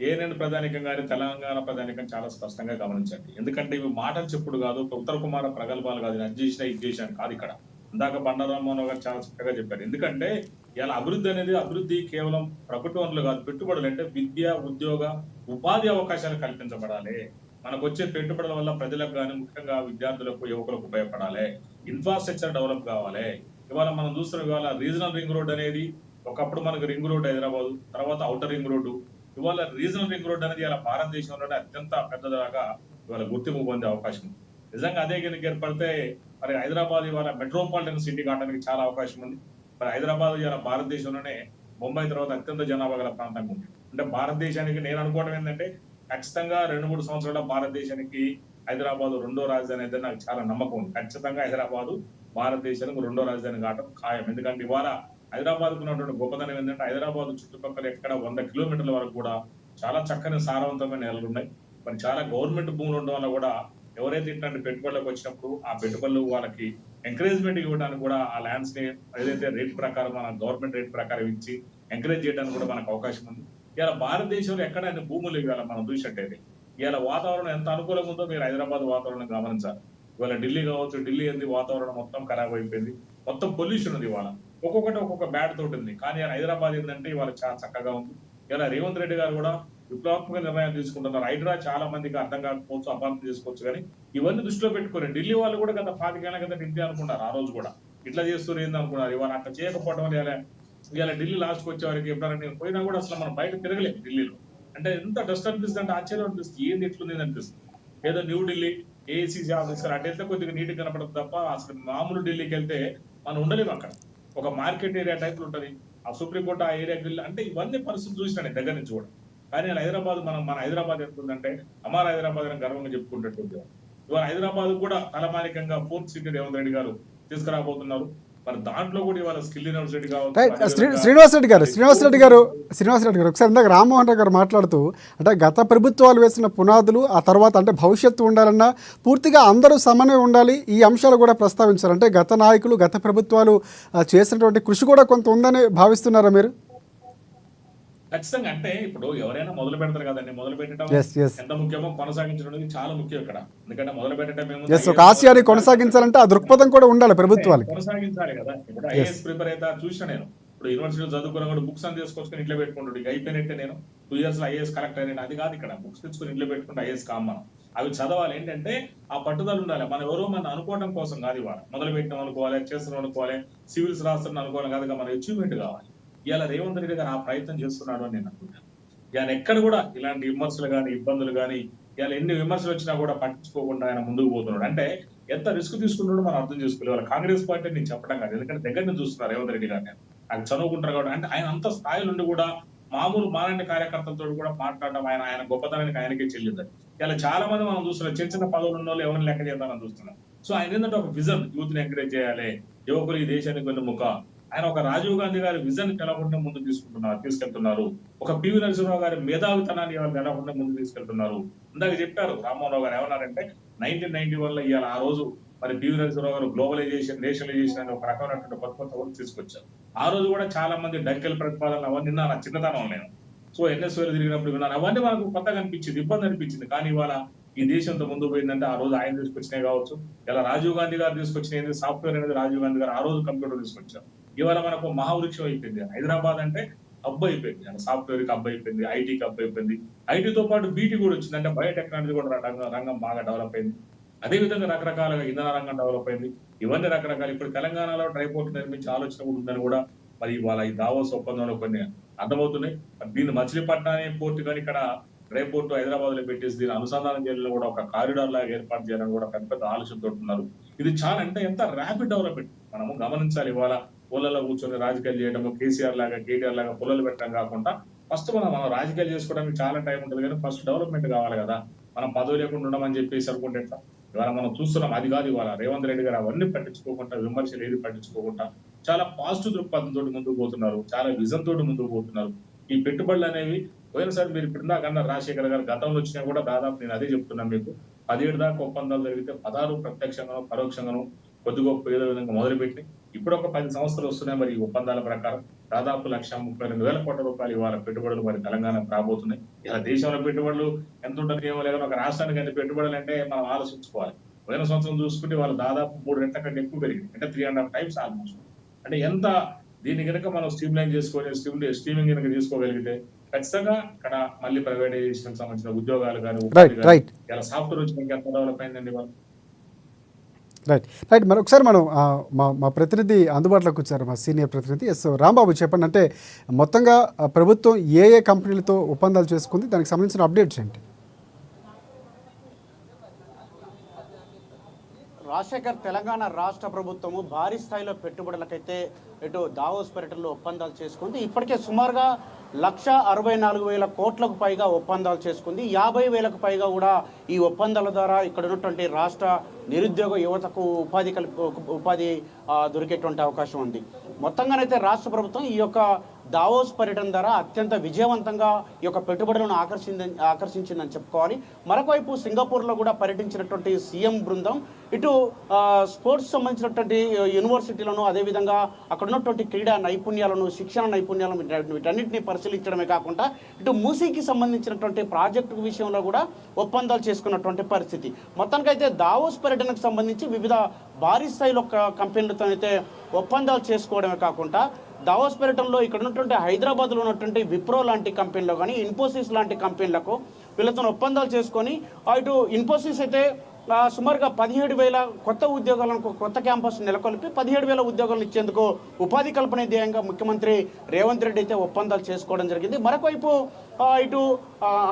ఏఎన్ఎన్ ప్రధానికం గారి తెలంగాణ ప్రధానికం చాలా స్పష్టంగా గమనించండి. ఎందుకంటే ఇవి మాటలు చెప్పుడు కాదు, ఉత్తర కుమార ప్రగల్భాలు కాదు, అది చేసిన ఇది చేశాను కాదు. ఇక్కడ ఇందాక బండారు రామ్మోహన్ గారు చాలా చక్కగా చెప్పారు. ఎందుకంటే ఇలా అభివృద్ధి కేవలం ప్రభుత్వ వనరులు కాదు, పెట్టుబడులు అంటే విద్య, ఉద్యోగ, ఉపాధి అవకాశాలు కల్పించబడాలి. మనకు వచ్చే పెట్టుబడుల వల్ల ప్రజలకు కానీ ముఖ్యంగా విద్యార్థులకు, యువకులకు ఉపయోగపడాలి. ఇన్ఫ్రాస్ట్రక్చర్ డెవలప్ కావాలి. ఇవాళ మనం చూస్తున్నాం, ఇవాళ రీజనల్ రింగ్ రోడ్ అనేది ఒకప్పుడు మనకు రింగ్ రోడ్ హైదరాబాద్, తర్వాత ఔటర్ రింగ్ రోడ్డు, ఇవాళ రీజనల్ రింగ్ రోడ్ అనేది ఇలా భారతదేశంలోనే అత్యంత పెద్దదాగా ఇవాళ గుర్తింపు పొందే అవకాశం ఉంది. నిజంగా అదే కనుక ఏర్పడితే మరి హైదరాబాద్ ఇవాళ మెట్రోపాలిటన్ సిటీ కావడానికి చాలా అవకాశం ఉంది. మరి హైదరాబాద్ ఇవాళ భారతదేశంలోనే ముంబై తర్వాత అత్యంత జనాభా గల ప్రాంతంగా ఉంది. అంటే భారతదేశానికి నేను అనుకోవడం ఏంటంటే ఖచ్చితంగా 2-3 సంవత్సరాల భారతదేశానికి హైదరాబాద్ రెండో రాజధాని అయితే నాకు చాలా నమ్మకం ఉంది. ఖచ్చితంగా హైదరాబాద్ భారతదేశానికి రెండో రాజధాని కావడం ఖాయం. ఎందుకంటే ఇవాళ హైదరాబాద్ ఉన్నటువంటి గొప్పదనం ఏంటంటే హైదరాబాద్ చుట్టుపక్కల ఎక్కడ 100 కిలోమీటర్ల వరకు కూడా చాలా చక్కని సారవంతమైన నెలలు ఉన్నాయి. మరి చాలా గవర్నమెంట్ భూములు ఉండడం వల్ల కూడా ఎవరైతే ఇట్లాంటి పెట్టుబడులకు వచ్చినప్పుడు ఆ పెట్టుబడులు వాళ్ళకి ఎంకరేజ్మెంట్ ఇవ్వడానికి కూడా ఆ ల్యాండ్స్ ని ఏదైతే రేట్ ప్రకారం మన గవర్నమెంట్ రేట్ ప్రకారం ఇచ్చి ఎంకరేజ్ చేయడానికి కూడా మనకు అవకాశం ఉంది. ఇలా భారతదేశంలో ఎక్కడైనా భూములు ఇవాళ మనం చూసినట్టయితే ఇవాళ వాతావరణం ఎంత అనుకూలంగా ఉందో మీరు హైదరాబాద్ వాతావరణం గమనించాలి. ఇవాళ ఢిల్లీ కావచ్చు, ఢిల్లీ ఏంది వాతావరణం మొత్తం ఖరాబ్ అయిపోయింది, మొత్తం పొల్యూషన్ ఉంది. ఇవాళ ఒక్కొక్క బ్యాడ్ తోటి ఉంది. కానీ హైదరాబాద్ ఏంటంటే ఇవాళ చాలా చక్కగా ఉంది. ఇలా రేవంత్ రెడ్డి గారు కూడా విప్లవాత్మక నిర్ణయాలు తీసుకుంటున్నారు. హైడ్రా చాలా మందికి అర్థం కాకపోవచ్చు, అపార్థం చేసుకోవచ్చు, కానీ ఇవన్నీ దృష్టిలో పెట్టుకుని ఢిల్లీ వాళ్ళు కూడా గత 25 ఏళ్ల కింద ఇంతే అనుకున్నారు. ఆ రోజు కూడా ఇట్లా చేస్తూ ఏంది అనుకున్నారు. ఇవాళ అట్లా చేయకపోవడం వల్ల ఇలా ఢిల్లీ లాస్ట్కి వచ్చే వారికి ఎప్పుడైనా నేను పోయినా కూడా అసలు మనం బయట తిరగలేదు ఢిల్లీలో. అంటే ఎంత డస్ట్ అనిపిస్తుంది అంటే ఆశ్చర్యం అనిపిస్తుంది, ఏంది ఎట్లుంది అనిపిస్తుంది. ఏదో న్యూఢిల్లీ ఏఐసీసీ ఆఫీసర్ అటు వెళ్తే కొద్దిగా నీట్గా కనపడదు తప్ప అసలు మామూలు ఢిల్లీకి వెళ్తే మనం ఉండలేము. అక్కడ ఒక మార్కెట్ ఏరియా టైప్లో ఉంటుంది. ఆ సుప్రీంకోర్టు ఆ ఏరియాకి వెళ్ళి అంటే ఇవన్నీ పరిస్థితులు చూసినాను దగ్గర నుంచి కూడా. కానీ హైదరాబాద్ మన హైదరాబాద్ ఎంతుందంటే అమర్ హైదరాబాద్ అని గర్వంగా చెప్పుకుంటట్టుంది. ఇవాళ హైదరాబాద్ కూడా తలమానికంగా 4th సిటీ రేవంత్ రెడ్డి గారు తీసుకురాబోతున్నారు. మరి దాంట్లో కూడా ఇవాళ స్కిల్ యూనివర్సిటీ కావచ్చు. శ్రీనివాస్ రెడ్డి గారు ఒకసారి ఇందాక రామ్మోహన్ రావు గారు మాట్లాడుతూ అంటే గత ప్రభుత్వాలు వేసిన పునాదులు, ఆ తర్వాత అంటే భవిష్యత్తు ఉండాలన్నా పూర్తిగా అందరూ సమన్వయం ఉండాలి, ఈ అంశాలు కూడా ప్రస్తావించారు. అంటే గత నాయకులు, గత ప్రభుత్వాలు చేసినటువంటి కృషి కూడా కొంత ఉందని భావిస్తున్నారా మీరు? ఖచ్చితంగా. అంటే ఇప్పుడు ఎవరైనా మొదలు పెడతారు కదండి, మొదలు పెట్టడం ఎంత ముఖ్యమో కొనసాగించడం చాలా ముఖ్యం ఇక్కడ. ఎందుకంటే మొదలు పెట్టడం ఒక ఆశయాన్ని కొనసాగించాలంటే ఆ దృక్పథం కూడా ఉండాలి ప్రభుత్వాలు, కొనసాగించాలి కదా. ఇప్పుడు ఐఏఎస్ ప్రిపేర్ అయితే చూసిన నేను ఇప్పుడు యూనివర్సిటీలో చదువుకున్న కూడా బుక్స్ అని తీసుకొచ్చుకొని ఇంట్లో పెట్టుకుంటాడు. ఇక అయిపోయినట్టే నేను 2 years లో ఐఏఎస్ కలెక్ట్ అయినా అది కాదు. ఇక్కడ బుక్స్ తెచ్చుకొని ఇంట్లో పెట్టుకుంటే ఐఏఎస్ కామ్ మనం అవి చదవాలి. ఏంటంటే ఆ పట్టుదల ఉండాలి. మనం ఎవరో మనం అనుకోవడం కోసం కాదు, ఇవాళ మొదలు పెట్టినాం అనుకోవాలి, చేస్తున్నాం అనుకోవాలి, సివిల్స్ రాస్తున్నాం అనుకోవాలి కాదు, మన అచీవ్మెంట్ కావాలి. ఇవాళ రేవంత్ రెడ్డి గారు ఆ ప్రయత్నం చేస్తున్నాడు అని నేను అనుకుంటాను. ఆయన ఎక్కడ కూడా ఇలాంటి విమర్శలు కానీ ఇబ్బందులు కానీ ఇవాళ ఎన్ని విమర్శలు వచ్చినా కూడా పట్టించుకోకుండా ఆయన ముందుకు పోతున్నాడు. అంటే ఎంత రిస్క్ తీసుకుంటాడో మనం అర్థం చేసుకోవాలి. వాళ్ళ కాంగ్రెస్ పార్టీ నేను చెప్పడం కాదు, ఎందుకంటే దగ్గర నుంచి చూస్తున్నారు రేవంత్ రెడ్డి గారిని. ఆయన చదువుకుంటారు కాబట్టి అంటే ఆయన అంత స్థాయి నుండి కూడా మామూలు మాలాంటి కార్యకర్తలతో కూడా మాట్లాడడం ఆయన గొప్పతనానికి ఆయనకే చెల్లింది. ఇలా చాలా మంది మనం చూస్తున్నాం, చిన్న పదవులు ఉన్న వాళ్ళు ఎవరిని లెక్క చేద్దామని చూస్తున్నాం. సో ఆయన ఏంటంటే ఒక విజన్, యూత్ ని ఎంకరేజ్ చేయాలి, యువకులు ఈ దేశానికి వెన్నుముక. ఆయన ఒక రాజీవ్ గాంధీ గారి విజన్ తెలకుండా ముందు తీసుకెళ్తున్నారు. ఒక పివి నరసింహరావు గారి మేధావితనాన్ని తెలకుండా ముందు తీసుకెళ్తున్నారు. ఇందాక చెప్పారు రామ్మోహన్ రావు గారు ఏమన్నారంటే 1991 లో ఇవాళ ఆ రోజు మరి పివి నరసింహరావు గారు గ్లోబలైజేషన్, నేషనలైజేషన్ అనే ఒక రకమైనటువంటి కొత్త వర్క్ తీసుకొచ్చారు. ఆ రోజు కూడా చాలా మంది డంకెల్ ప్రతిపాదనలు అవన్నీ నా చిన్నతనం నేను ఎన్ఎస్ఓ తిరిగినప్పుడు విన్నాను. అవన్నీ మనకు కొత్తగా అనిపించింది, ఇబ్బంది అనిపించింది. కానీ ఇవాళ ఈ దేశంతో ముందు పోయిందంటే ఆ రోజు ఆయన తీసుకొచ్చినాయి కావచ్చు, ఇలా రాజీవ్ గాంధీ గారు తీసుకొచ్చినది సాఫ్ట్వేర్ అనేది రాజీవ్ గాంధీ గారు ఆ రోజు కంప్యూటర్ తీసుకొచ్చారు. ఇవాళ మనకు మహావృక్షం అయిపోయింది హైదరాబాద్ అంటే. హబ్ అయిపోయింది, సాఫ్ట్వేర్ కి హబ్ అయిపోయింది, ఐటీకి హబ్ అయిపోయింది. ఐటీతో పాటు బీటీ కూడా వచ్చింది, అంటే బయోటెక్నాలజీ కూడా రంగం బాగా డెవలప్ అయింది. అదే విధంగా రకరకాలుగా ఇంధన రంగం డెవలప్ అయింది. ఇవన్నీ రకరకాలు. ఇప్పుడు తెలంగాణలో డ్రైపోర్ట్ నిర్మించే ఆలోచన కూడా ఉందని కూడా మరి ఇవాళ ఈ దావోస్ ఒప్పందంలో కొన్ని అర్థమవుతున్నాయి. దీన్ని మచిలీపట్నం పోర్టు కానీ ఇక్కడ డ్రైపోర్ట్ హైదరాబాద్ లో పెట్టేసి దీని అనుసంధానం చేయడంలో కూడా ఒక కారిడార్ లాగా ఏర్పాటు చేయాలని కూడా పెద్ద పెద్ద ఆలోచనతో ఉన్నారు. ఇది చాలా అంటే ఎంత ర్యాపిడ్ డెవలప్మెంట్ మనము గమనించాలి. ఇవాళ పొలాల్లో కూర్చొని రాజకీయాలు చేయడము, కేసీఆర్ లాగా కేటీఆర్ లాగా పొలాలు పెట్టడం కాకుండా ఫస్ట్ మనం రాజకీయాలు చేసుకోవడానికి చాలా టైం ఉంటుంది, కానీ ఫస్ట్ డెవలప్మెంట్ కావాలి కదా. మనం పదవి లేకుండా ఉండమని చెప్పేసి అనుకుంటే ఎట్లా? ఇవాళ మనం చూస్తున్నాం, అది కాదు ఇవాళ రేవంత్ రెడ్డి గారు అవన్నీ పట్టించుకోకుండా, విమర్శలు ఏది పట్టించుకోకుండా చాలా పాజిటివ్ దృక్పథంతో ముందుకు పోతున్నారు, చాలా విజన్ తోటి ముందుకు పోతున్నారు. ఈ పెట్టుబడులు అనేవి పోయినసారి మీరు ఇప్పుడు ఇందాకన్నా రాజశేఖర్ గారు గతంలో వచ్చినా కూడా దాదాపు నేను అదే చెప్తున్నాను మీకు, 17 దాకా ఒప్పందాలు జరిగితే 16 ప్రత్యక్షంగానో పరోక్షంగానో కొద్ది గొప్ప ఏదో విధంగా మొదలుపెట్టి ఇప్పుడు ఒక 10 సంవత్సరాలు వస్తున్నాయి. మరి ఈ ఒప్పందాల ప్రకారం దాదాపు 1,32,000 కోట్ల రూపాయలు ఇవాళ పెట్టుబడులు మరి తెలంగాణకు రాబోతున్నాయి. ఇలా దేశంలో పెట్టుబడులు ఎంత ఉంటుంది ఏమో లేదని ఒక రాష్ట్రానికి ఎంత పెట్టుబడులు అంటే మనం ఆలోచించుకోవాలి. పోయిన సంవత్సరం చూసుకుంటే వాళ్ళు దాదాపు 3 రెట్ల కంటే ఎక్కువ పెరిగింది, అంటే 3.5 times ఆల్మోస్ట్. అంటే ఎంత దీన్ని కనుక మనం స్ట్రీమ్ లైన్ చేసుకొని స్ట్రీమింగ్ కనుక చేసుకోగలిగితే ఖచ్చితంగా ఇక్కడ మళ్ళీ ప్రైవేటైజేషన్ సంబంధించిన ఉద్యోగాలు కానీ ఇలా సాఫ్ట్వేర్ వచ్చి ఎంత డెవలప్ అయిందండి వాళ్ళు. రైట్ మరొకసారి మనం మా ప్రతినిధి అందుబాటులోకి వచ్చారు, మా సీనియర్ ప్రతినిధి. ఎస్ రాంబాబు, చెప్పండి. అంటే మొత్తంగా ప్రభుత్వం ఏ కంపెనీలతో ఒప్పందాలు చేసుకుంది, దానికి సంబంధించిన అప్డేట్స్ ఏంటి? రాజశేఖర్, తెలంగాణ రాష్ట్ర ప్రభుత్వము భారీ స్థాయిలో పెట్టుబడులకైతే ఇటు దావోస్ పర్యటనలో ఒప్పందాలు చేసుకుంది. ఇప్పటికే సుమారుగా 1,64,000 కోట్లకు పైగా ఒప్పందాలు చేసుకుంది. 50,000కు పైగా కూడా ఈ ఒప్పందాల ద్వారా ఇక్కడ ఉన్నటువంటి రాష్ట్ర నిరుద్యోగ యువతకు ఉపాధి దొరికేటువంటి అవకాశం ఉంది. మొత్తంగానైతే రాష్ట్ర ప్రభుత్వం ఈ యొక్క దావోస్ పర్యటన ద్వారా అత్యంత విజయవంతంగా ఈ యొక్క పెట్టుబడులను ఆకర్షించిందని చెప్పుకోవాలి. మరొకవైపు సింగపూర్లో కూడా పర్యటించినటువంటి సీఎం బృందం ఇటు స్పోర్ట్స్ సంబంధించినటువంటి యూనివర్సిటీలను, అదేవిధంగా అక్కడ ఉన్నటువంటి క్రీడా నైపుణ్యాలను, శిక్షణ నైపుణ్యాలను వీటన్నింటినీ పరిశీలించడమే కాకుండా ఇటు మూసీకి సంబంధించినటువంటి ప్రాజెక్టు విషయంలో కూడా ఒప్పందాలు చేసుకున్నటువంటి పరిస్థితి. మొత్తానికైతే దావోస్ పర్యటనకు సంబంధించి వివిధ భారీ స్థాయిలో కంపెనీలతో అయితే ఒప్పందాలు చేసుకోవడమే కాకుండా దావోస్ పర్యటనలో ఇక్కడ ఉన్నటువంటి హైదరాబాద్లో ఉన్నటువంటి విప్రో లాంటి కంపెనీలో కానీ, ఇన్ఫోసిస్ లాంటి కంపెనీలకు వీళ్ళతో ఒప్పందాలు చేసుకొని ఇటు ఇన్ఫోసిస్ అయితే సుమారుగా 17,000 కొత్త ఉద్యోగాలను, కొత్త క్యాంపస్ నెలకొల్పి 17,000 ఉద్యోగాలను ఇచ్చేందుకు ఉపాధి కల్పన ధ్యేయంగా ముఖ్యమంత్రి రేవంత్ రెడ్డి అయితే ఒప్పందాలు చేసుకోవడం జరిగింది. మరొకవైపు ఇటు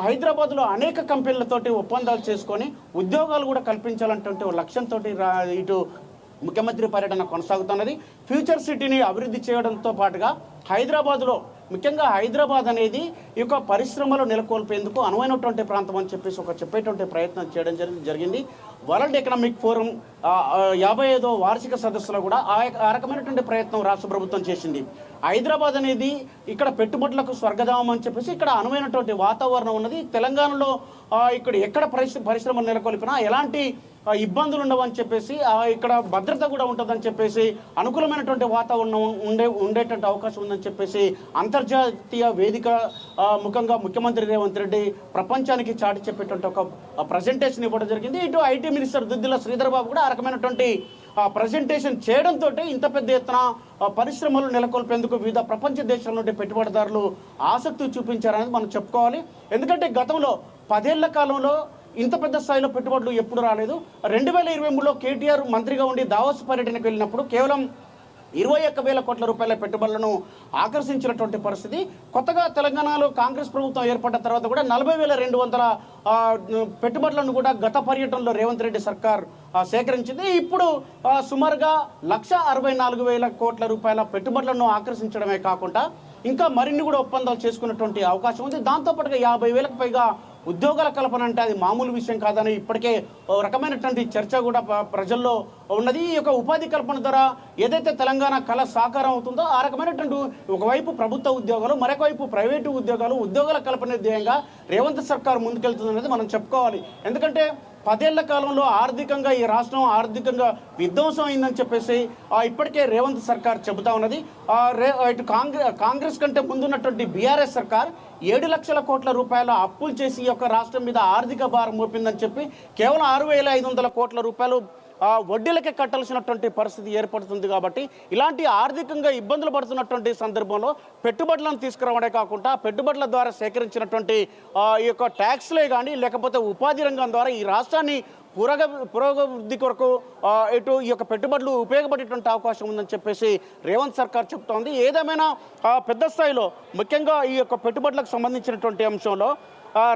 హైదరాబాద్లో అనేక కంపెనీలతోటి ఒప్పందాలు చేసుకొని ఉద్యోగాలు కూడా కల్పించాలంటే లక్ష్యంతో ఇటు ముఖ్యమంత్రి పర్యటన కొనసాగుతున్నది. ఫ్యూచర్ సిటీని అభివృద్ధి చేయడంతో పాటుగా హైదరాబాద్లో, ముఖ్యంగా హైదరాబాద్ అనేది ఈ యొక్క పరిశ్రమలు నెలకొల్పేందుకు అనువైనటువంటి ప్రాంతం అని చెప్పేసి చెప్పేటువంటి ప్రయత్నం చేయడం జరిగింది. వరల్డ్ ఎకనామిక్ ఫోరం 55వ వార్షిక సదస్సులో కూడా ఆ రకమైనటువంటి ప్రయత్నం రాష్ట్ర ప్రభుత్వం చేసింది. హైదరాబాద్ అనేది ఇక్కడ పెట్టుబడులకు స్వర్గధామం అని చెప్పేసి ఇక్కడ అనువైనటువంటి వాతావరణం ఉన్నది. తెలంగాణలో ఇక్కడ ఎక్కడ పరిశ్రమలు నెలకొల్పినా ఎలాంటి ఇబ్బందులు ఉండవని చెప్పేసి, ఇక్కడ భద్రత కూడా ఉంటుందని చెప్పేసి, అనుకూలమైనటువంటి వాతావరణం ఉండేటువంటి అవకాశం ఉందని చెప్పేసి అంతర్జాతీయ వేదిక ముఖంగా ముఖ్యమంత్రి రేవంత్ రెడ్డి ప్రపంచానికి చాటి చెప్పేటువంటి ఒక ప్రజెంటేషన్ ఇవ్వడం జరిగింది. ఇటు ఐటీ మినిస్టర్ దుద్దిల్ల శ్రీధర్ బాబు కూడా ఆ రకమైనటువంటి ప్రజెంటేషన్ చేయడంతో ఇంత పెద్ద ఎత్తున పరిశ్రమలు నెలకొల్పేందుకు వివిధ ప్రపంచ దేశాల నుండి పెట్టుబడిదారులు ఆసక్తి చూపించారనేది మనం చెప్పుకోవాలి. ఎందుకంటే గతంలో 10 ఏళ్ల కాలంలో ఇంత పెద్ద స్థాయిలో పెట్టుబడులు ఎప్పుడు రాలేదు. 2023లో కేటీఆర్ మంత్రిగా ఉండి దావోస్ పర్యటనకు వెళ్ళినప్పుడు కేవలం 21,000 కోట్ల రూపాయల పెట్టుబడులను ఆకర్షించినటువంటి పరిస్థితి. కొత్తగా తెలంగాణలో కాంగ్రెస్ ప్రభుత్వం ఏర్పడ్డ తర్వాత కూడా 40,200 పెట్టుబడులను కూడా గత పర్యటనలో రేవంత్ రెడ్డి సర్కార్ సేకరించింది. ఇప్పుడు సుమారుగా 1,64,000 కోట్ల రూపాయల పెట్టుబడులను ఆకర్షించడమే కాకుండా ఇంకా మరిన్ని కూడా ఒప్పందాలు చేసుకున్నటువంటి అవకాశం ఉంది. దాంతోపాటుగా 50,000కు పైగా ఉద్యోగాల కల్పన అంటే అది మామూలు విషయం కాదని ఇప్పటికే రకమైనటువంటి చర్చ కూడా ప్రజల్లో ఉన్నది. ఈ యొక్క ఉపాధి కల్పన ద్వారా ఏదైతే తెలంగాణ కళ సాకారం అవుతుందో ఆ రకమైనటువంటి ఒకవైపు ప్రభుత్వ ఉద్యోగాలు, మరొకవైపు ప్రైవేటు ఉద్యోగాలు, ఉద్యోగాల కల్పన ధ్యేయంగా రేవంత్ సర్కార్ ముందుకెళ్తుందనేది మనం చెప్పుకోవాలి. ఎందుకంటే 10 ఏళ్ల కాలంలో ఆర్థికంగా ఈ రాష్ట్రం ఆర్థికంగా విధ్వంసం అయిందని చెప్పేసి ఇప్పటికే రేవంత్ సర్కార్ చెబుతా ఉన్నది. ఇటు కాంగ్రెస్ కంటే ముందున్నటువంటి బీఆర్ఎస్ సర్కార్ 7 లక్షల కోట్ల రూపాయల అప్పులు చేసి ఈ యొక్క రాష్ట్రం మీద ఆర్థిక భారం మోపిందని చెప్పి కేవలం 6,500 కోట్ల రూపాయలు వడ్డీలకే కట్టాల్సినటువంటి పరిస్థితి ఏర్పడుతుంది. కాబట్టి ఇలాంటి ఆర్థికంగా ఇబ్బందులు పడుతున్నటువంటి సందర్భంలో పెట్టుబడులను తీసుకురావడే కాకుండా పెట్టుబడుల ద్వారా సేకరించినటువంటి ఈ యొక్క ట్యాక్స్లే కానీ లేకపోతే ఉపాధి రంగం ద్వారా ఈ రాష్ట్రాన్ని పురోగతి కొరకు ఇటు ఈ యొక్క పెట్టుబడులు ఉపయోగపడేటువంటి అవకాశం ఉందని చెప్పేసి రేవంత్ సర్కార్ చెప్తోంది. ఏదేమైనా పెద్ద స్థాయిలో ముఖ్యంగా ఈ యొక్క పెట్టుబడులకు సంబంధించినటువంటి అంశంలో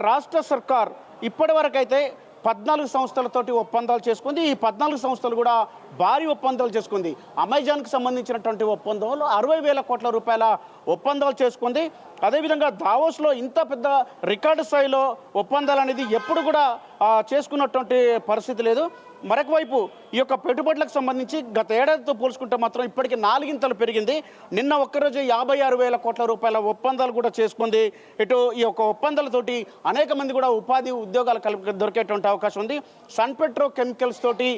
రాష్ట్ర సర్కార్ ఇప్పటివరకైతే 14 సంస్థలతోటి ఒప్పందాలు చేసుకుంది. ఈ 14 సంస్థలు కూడా భారీ ఒప్పందాలు చేసుకుంది. అమెజాన్కి సంబంధించినటువంటి ఒప్పందంలో 60,000 కోట్ల రూపాయల ఒప్పందాలు చేసుకుంది. అదేవిధంగా దావోస్లో ఇంత పెద్ద రికార్డు స్థాయిలో ఒప్పందాలు అనేది ఎప్పుడు కూడా చేసుకున్నటువంటి పరిస్థితి లేదు. మరొక వైపు ఈ యొక్క పెట్టుబడులకు సంబంధించి గత ఏడాదితో పోల్చుకుంటే మాత్రం ఇప్పటికీ 4 ఇంతలు పెరిగింది. నిన్న ఒక్కరోజు 56,000 కోట్ల రూపాయల ఒప్పందాలు కూడా చేసుకుంది. ఇటు ఈ యొక్క ఒప్పందాలతోటి అనేక మంది కూడా ఉపాధి ఉద్యోగాలు దొరికేటువంటి అవకాశం ఉంది. సన్ పెట్రో కెమికల్స్ తోటి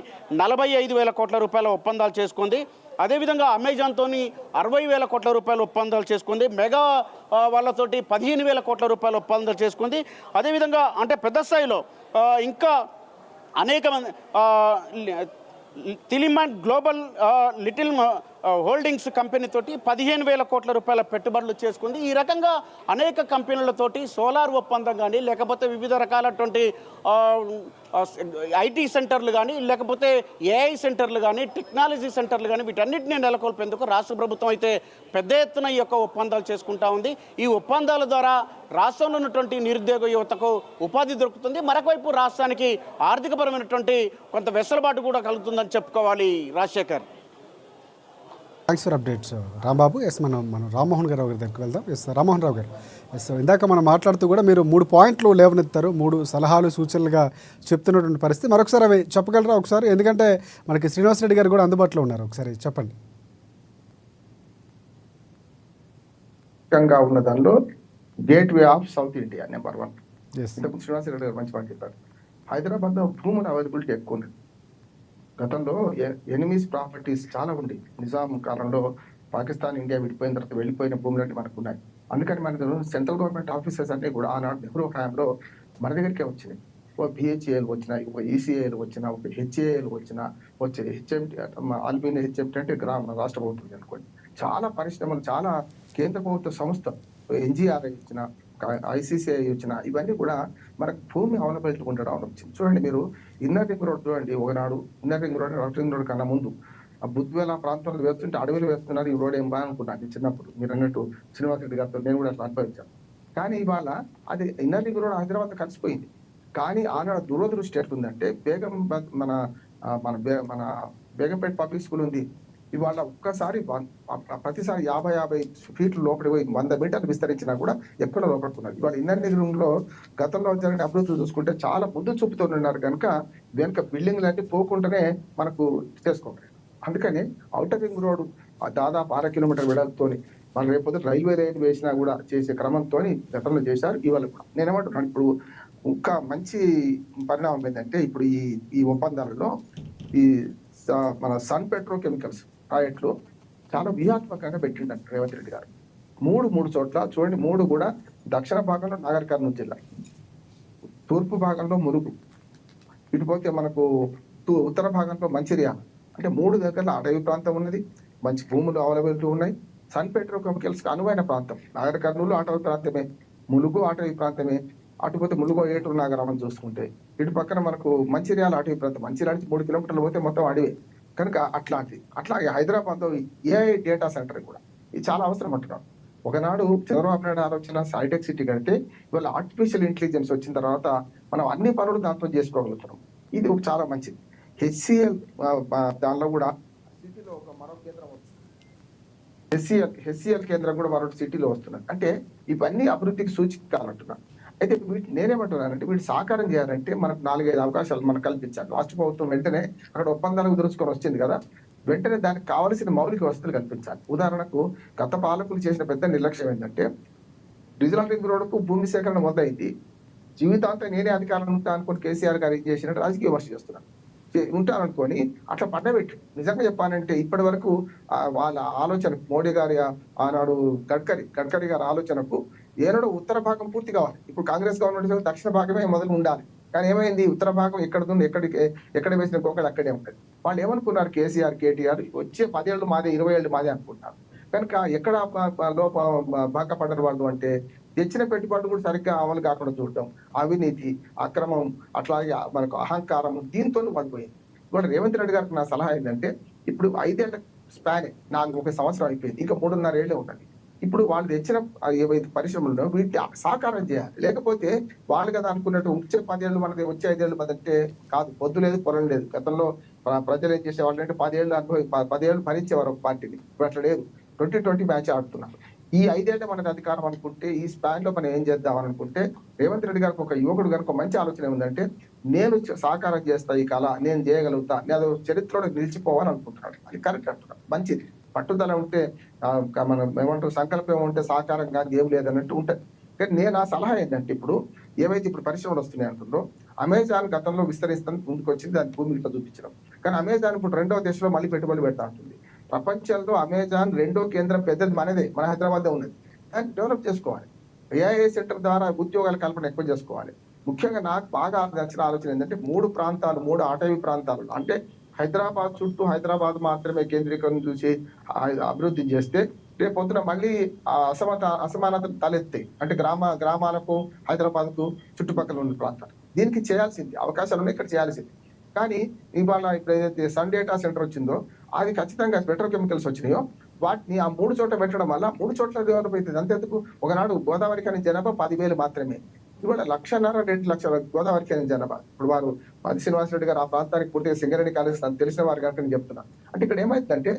45,000 కోట్ల రూపాయల ఒప్పందాలు చేసుకుంది. అదేవిధంగా అమెజాన్తోని 60,000 కోట్ల రూపాయల ఒప్పందాలు చేసుకుంది. మెగా వాళ్ళతోటి 15,000 కోట్ల రూపాయల ఒప్పందాలు చేసుకుంది. అదేవిధంగా అంటే పెద్ద స్థాయిలో ఇంకా అనేక మంది టిలిమాన్ గ్లోబల్ లిటిల్ హోల్డింగ్స్ కంపెనీ తోటి 15,000 కోట్ల రూపాయల పెట్టుబడులు చేసుకుంది. ఈ రకంగా అనేక కంపెనీలతోటి సోలార్ ఒప్పందం కానీ, లేకపోతే వివిధ రకాలటువంటి ఐటీ సెంటర్లు కానీ, లేకపోతే ఏఐ సెంటర్లు కానీ, టెక్నాలజీ సెంటర్లు కానీ వీటన్నిటిని నెలకొల్పేందుకు రాష్ట్ర ప్రభుత్వం అయితే పెద్ద ఎత్తున ఈ యొక్క ఒప్పందాలు చేసుకుంటా ఉంది. ఈ ఒప్పందాల ద్వారా రాష్ట్రంలో ఉన్నటువంటి నిరుద్యోగ యువతకు ఉపాధి దొరుకుతుంది. మరొకవైపు రాష్ట్రానికి ఆర్థికపరమైనటువంటి కొంత వెసులుబాటు కూడా కలుగుతుందని చెప్పుకోవాలి. Rajasekhar, thanks for updates Rambabu. Yes మనం రామ్మోహన్ గారు దగ్గరికి వెళ్దాం. ఎస్ రామ్మోహన్ రావు గారు, ఎస్ ఇందాక మనం మాట్లాడుతూ కూడా మీరు 3 పాయింట్లు లేవనెత్తారు, 3 సలహాలు సూచనలుగా చెప్తున్నటువంటి పరిస్థితి. మరొకసారి అవి చెప్పగలరా ఒకసారి? ఎందుకంటే మనకి శ్రీనివాస్ రెడ్డి గారు కూడా అందుబాటులో ఉన్నారు. ఒకసారి చెప్పండి. ఉన్న దానిలో gateway of South India number 1. Yes, ఇంతకు శ్రీనివాస్ రెడ్డి గారు మంచి మాట చెప్పారు. హైదరాబాద్లో భూముల అవైలబిలిటీ ఎక్కువ ఉంది. గతంలో ఎనిమీస్ ప్రాపర్టీస్ చాలా ఉంది. నిజాం కాలంలో పాకిస్తాన్ ఇండియా విడిపోయిన తర్వాత వెళ్ళిపోయిన భూములన్నీ మనకు ఉన్నాయి. అందుకని మనకు సెంట్రల్ గవర్నమెంట్ ఆఫీసర్స్ అన్నీ కూడా ఆనాడు నెహ్రూ హయాంలో మన దగ్గరికే వచ్చినాయి. ఒక బిహెచ్ఏలు వచ్చినాయి, ఒక ఈసీఏలు వచ్చినా, ఒక హెచ్ఏఎలు వచ్చేది. హెచ్ఎంటీ ఆల్బీని హెచ్ఎంటీ అంటే రాష్ట్ర ప్రభుత్వం అనుకోండి. చాలా పరిశ్రమలు, చాలా కేంద్ర ప్రభుత్వ సంస్థ, ఎన్జిఆర్ఐ ఇచ్చిన, ఐసీసీఐ వచ్చిన, ఇవన్నీ కూడా మనకు భూమి అవైలబిలిటీ ఉండడం వచ్చింది. చూడండి మీరు ఇన్నర్ రింగ్ రోడ్ చూడండి. ఒకనాడు inner ring road, outer ring road కన్నా ముందు ఆ బుద్వేల ప్రాంతంలో వేస్తుంటే అడవిలో వేస్తున్నారు. ఈ రోడ్ ఏం బాగా అనుకున్నాను చిన్నప్పుడు. మీరు అన్నట్టు శ్రీనివాస్ రెడ్డి గారితో నేను కూడా అట్లా అనుభవించాను. కానీ ఇవాళ అది ఇన్నర్ రింగ్ రోడ్ హైదరాబాద్ కలిసిపోయింది. కానీ ఆనాడు దురదృష్టి ఎట్లుందంటే మన బేగంపేట పబ్లిక్ స్కూల్ ఉంది. ఇవాళ ఒక్కసారి ప్రతిసారి 50 ఫీట్లు లోపలికి పోయి 100 మీటర్లు విస్తరించినా కూడా ఎక్కడ లోపడుతున్నారు. ఇవాళ ఇన్నర్ రింగ్ రూమ్ లో గతంలో జరిగిన అభివృద్ధి చూసుకుంటే చాలా ముందు చూపుతూ ఉన్నారు కనుక వెనుక బిల్డింగ్లు అన్ని పోకుండానే మనకు చేసుకోవాలి. అందుకని ఔటర్ రింగ్ రోడ్ దాదాపు 6 కిలోమీటర్ వెడల్పుతోని వాళ్ళు రేపు రైల్వే లైన్ వేసినా కూడా చేసే క్రమంతో గతంలో చేశారు. ఇవాళ కూడా నేనేమంటున్నాను, ఇప్పుడు ఇంకా మంచి పరిణామం ఏంటంటే ఇప్పుడు ఈ ఒప్పందాలలో ఈ మన సన్ పెట్రో కెమికల్స్ ప్రాజెక్టులు చాలా వ్యూహాత్మకంగా పెట్టిండంట రేవంత్ రెడ్డి గారు. 3 చోట్ల చూడండి. 3 కూడా దక్షిణ భాగంలో నాగర్ కర్నూలు జిల్లా, తూర్పు భాగంలో ములుగు, ఇటుపోతే మనకు ఉత్తర భాగంలో మంచిర్యాల. అంటే 3 దగ్గర అటవీ ప్రాంతం ఉన్నది, మంచి భూములు అవైలబిలిటీ ఉన్నాయి. సన్ పెట్రో కెమికల్స్ అనువైన ప్రాంతం. నాగర్ కర్నూలు అటవీ ప్రాంతమే, ములుగు అటవీ ప్రాంతమే. అటుపోతే ములుగు ఏటూరు నాగరామని చూసుకుంటే ఇటు పక్కన మనకు మంచిర్యాల అటవీ ప్రాంతం. మంచిర్యాల నుంచి 3 కిలోమీటర్లు పోతే మొత్తం అడవి కనుక అట్లాగే హైదరాబాద్లో ఏఐ డేటా సెంటర్ కూడా ఇది చాలా అవసరం అంటున్నాం. ఒకనాడు చంద్రబాబు నాయుడు ఆలోచన హైటెక్ సిటీ కడితే ఇవాళ ఆర్టిఫిషియల్ ఇంటెలిజెన్స్ వచ్చిన తర్వాత మనం అన్ని పనులు దాంతో చేసుకోగలుగుతున్నాం. ఇది చాలా మంచిది. హెచ్సిఎల్ దానిలో కూడా సిటీలో ఒక మరో కేంద్రం వస్తుంది. హెచ్సిఎల్ కేంద్రం కూడా మరొక సిటీలో వస్తున్నది. అంటే ఇవన్నీ అభివృద్ధికి సూచికాలంటున్నాను. అయితే వీటి నేనేమంటున్నానంటే వీటి సాకారం చేయాలంటే మనకు 4-5 అవకాశాలు మనకు కల్పించాలి. రాష్ట్ర ప్రభుత్వం వెంటనే అక్కడ ఒప్పందాలకు కుదుర్చుకొని వచ్చింది కదా, వెంటనే దానికి కావాల్సిన మౌలిక వసతులు కల్పించాలి. ఉదాహరణకు గత పాలకులు చేసిన పెద్ద నిర్లక్ష్యం ఏంటంటే రీజనల్ రింగ్ రోడ్డుకు భూమి సేకరణ మొదలైంది. జీవితాంతం నేనే అధికారం ఉంటా అనుకుని కేసీఆర్ గారు ఏం చేసినట్టు రాజకీయ విమర్శ చేస్తున్నారు. ఉంటారనుకొని అట్లా పడ్డబెట్టి నిజంగా చెప్పానంటే ఇప్పటి వరకు వాళ్ళ ఆలోచన మోడీ గారి ఆనాడు గడ్కరీ గారి ఆలోచనకు ఏనాడు ఉత్తర భాగం పూర్తి కావాలి. ఇప్పుడు కాంగ్రెస్ గవర్నమెంట్ దక్షిణ భాగమే మొదలు ఉండాలి. కానీ ఏమైంది, ఉత్తర భాగం ఎక్కడ వేసిన గోకలు అక్కడే ఉంటుంది. వాళ్ళు ఏమనుకున్నారు, కేసీఆర్ కేటీఆర్ వచ్చే 10 ఏళ్ళు మాదే 20 ఏళ్ళు మాదే అనుకుంటున్నారు. కనుక ఎక్కడ బాధపడ్డారు వాళ్ళు అంటే తెచ్చిన పెట్టుబడులు కూడా సరిగ్గా అమలు కాకుండా చూడటం, అవినీతి, అక్రమం, అట్లాగే మనకు అహంకారం, దీంతో పడిపోయింది. ఇప్పుడు రేవంత్ రెడ్డి గారికి నా సలహా ఏంటంటే ఇప్పుడు 5 ఏళ్ల స్పానే 1 సంవత్సరం అయిపోయింది, ఇంకా 3.5 ఏళ్ళే ఉంటుంది. ఇప్పుడు వాళ్ళు తెచ్చిన ఏవైతే పరిశ్రమలు వీటిని సాకారం చేయాలి. లేకపోతే వాళ్ళు కదా అనుకున్నట్టు వచ్చే 10 ఏళ్ళు మనది, వచ్చే 5 ఏళ్ళు మనదంటే కాదు. పొద్దు లేదు, పొలం లేదు. గతంలో ప్రజలు ఏం చేసేవాళ్ళు అంటే 10 ఏళ్ళు 10 ఏళ్ళు భరించేవారు ఒక పార్టీని. ఇప్పుడు అట్లా లేదు. 2020 మ్యాచ్ ఆడుతున్నారు. ఈ 5 ఏళ్ళే మనది అధికారం అనుకుంటే, ఈ స్పాన్ లో మనం ఏం చేద్దాం అనుకుంటే, రేవంత్ రెడ్డి గారికి ఒక యువకుడు కనుక మంచి ఆలోచన ఏముందంటే, నేను సాకారం చేస్తా ఈ కళ, నేను చేయగలుగుతా, నేను చరిత్రలో నిలిచిపోవాలని అనుకుంటున్నాడు. అది కరెక్ట్ అంటున్నాడు, మంచిది. పట్టుదల ఉంటే మనం ఏమంటారు, సంకల్పం ఉంటే సాకారం కాదు ఏం లేదన్నట్టు ఉంటుంది. కానీ నేను ఆ సలహా ఏంటంటే, ఇప్పుడు ఏవైతే ఇప్పుడు పరిశ్రమలు వస్తున్నాయి అంటుందో, అమెజాన్ గతంలో విస్తరిస్తాను ముందుకు వచ్చింది, దాని భూమిని చూపించడం. కానీ అమెజాన్ ఇప్పుడు 2వ దేశంలో మళ్ళీ పెట్టుబడి పెడతా ఉంటుంది. ప్రపంచంలో అమెజాన్ 2వ కేంద్రం పెద్దది మనదే, మన హైదరాబాద్ ఉన్నది. దాన్ని డెవలప్ చేసుకోవాలి. ఏఐఏ సెంటర్ ద్వారా ఉద్యోగాల కల్పన ఎక్కువ చేసుకోవాలి. ముఖ్యంగా నాకు బాగా నచ్చిన ఆలోచన ఏంటంటే, 3 ప్రాంతాలు, 3 అటవీ ప్రాంతాలు అంటే హైదరాబాద్ చుట్టూ హైదరాబాద్ మాత్రమే కేంద్రీకరణ చూసి అభివృద్ధి చేస్తే రేపు పొద్దున మళ్ళీ ఆ అసమానతలు తలెత్తాయి. అంటే గ్రామాలకు హైదరాబాద్కు చుట్టుపక్కల ఉన్న ప్రాంతాలు దీనికి చేయాల్సింది, అవకాశాలు ఉన్నాయి, ఇక్కడ చేయాల్సింది. కానీ ఇవాళ ఇప్పుడు ఏదైతే సన్ డేటా సెంటర్ వచ్చిందో, అది ఖచ్చితంగా పెట్రోకెమికల్స్ వచ్చినాయో వాటిని ఆ 3 చోట్ల పెట్టడం వల్ల 3 చోట్ల డెవలప్ అవుతుంది. అంతెందుకు, ఒకనాడు గోదావరి కానీ జనాభా 10,000 మాత్రమే. ఇవాళ 1,50,000 2 లక్షల గోదావరికి అయిన జనాభా. ఇప్పుడు వారు పది శ్రీనివాసరెడ్డి గారు ఆ ప్రాంతానికి పూర్తిగా సింగరేణి కాలేజ్ తెలిసిన వారు కనుక నేను చెప్తున్నాను. అంటే ఇక్కడ ఏమైందంటే,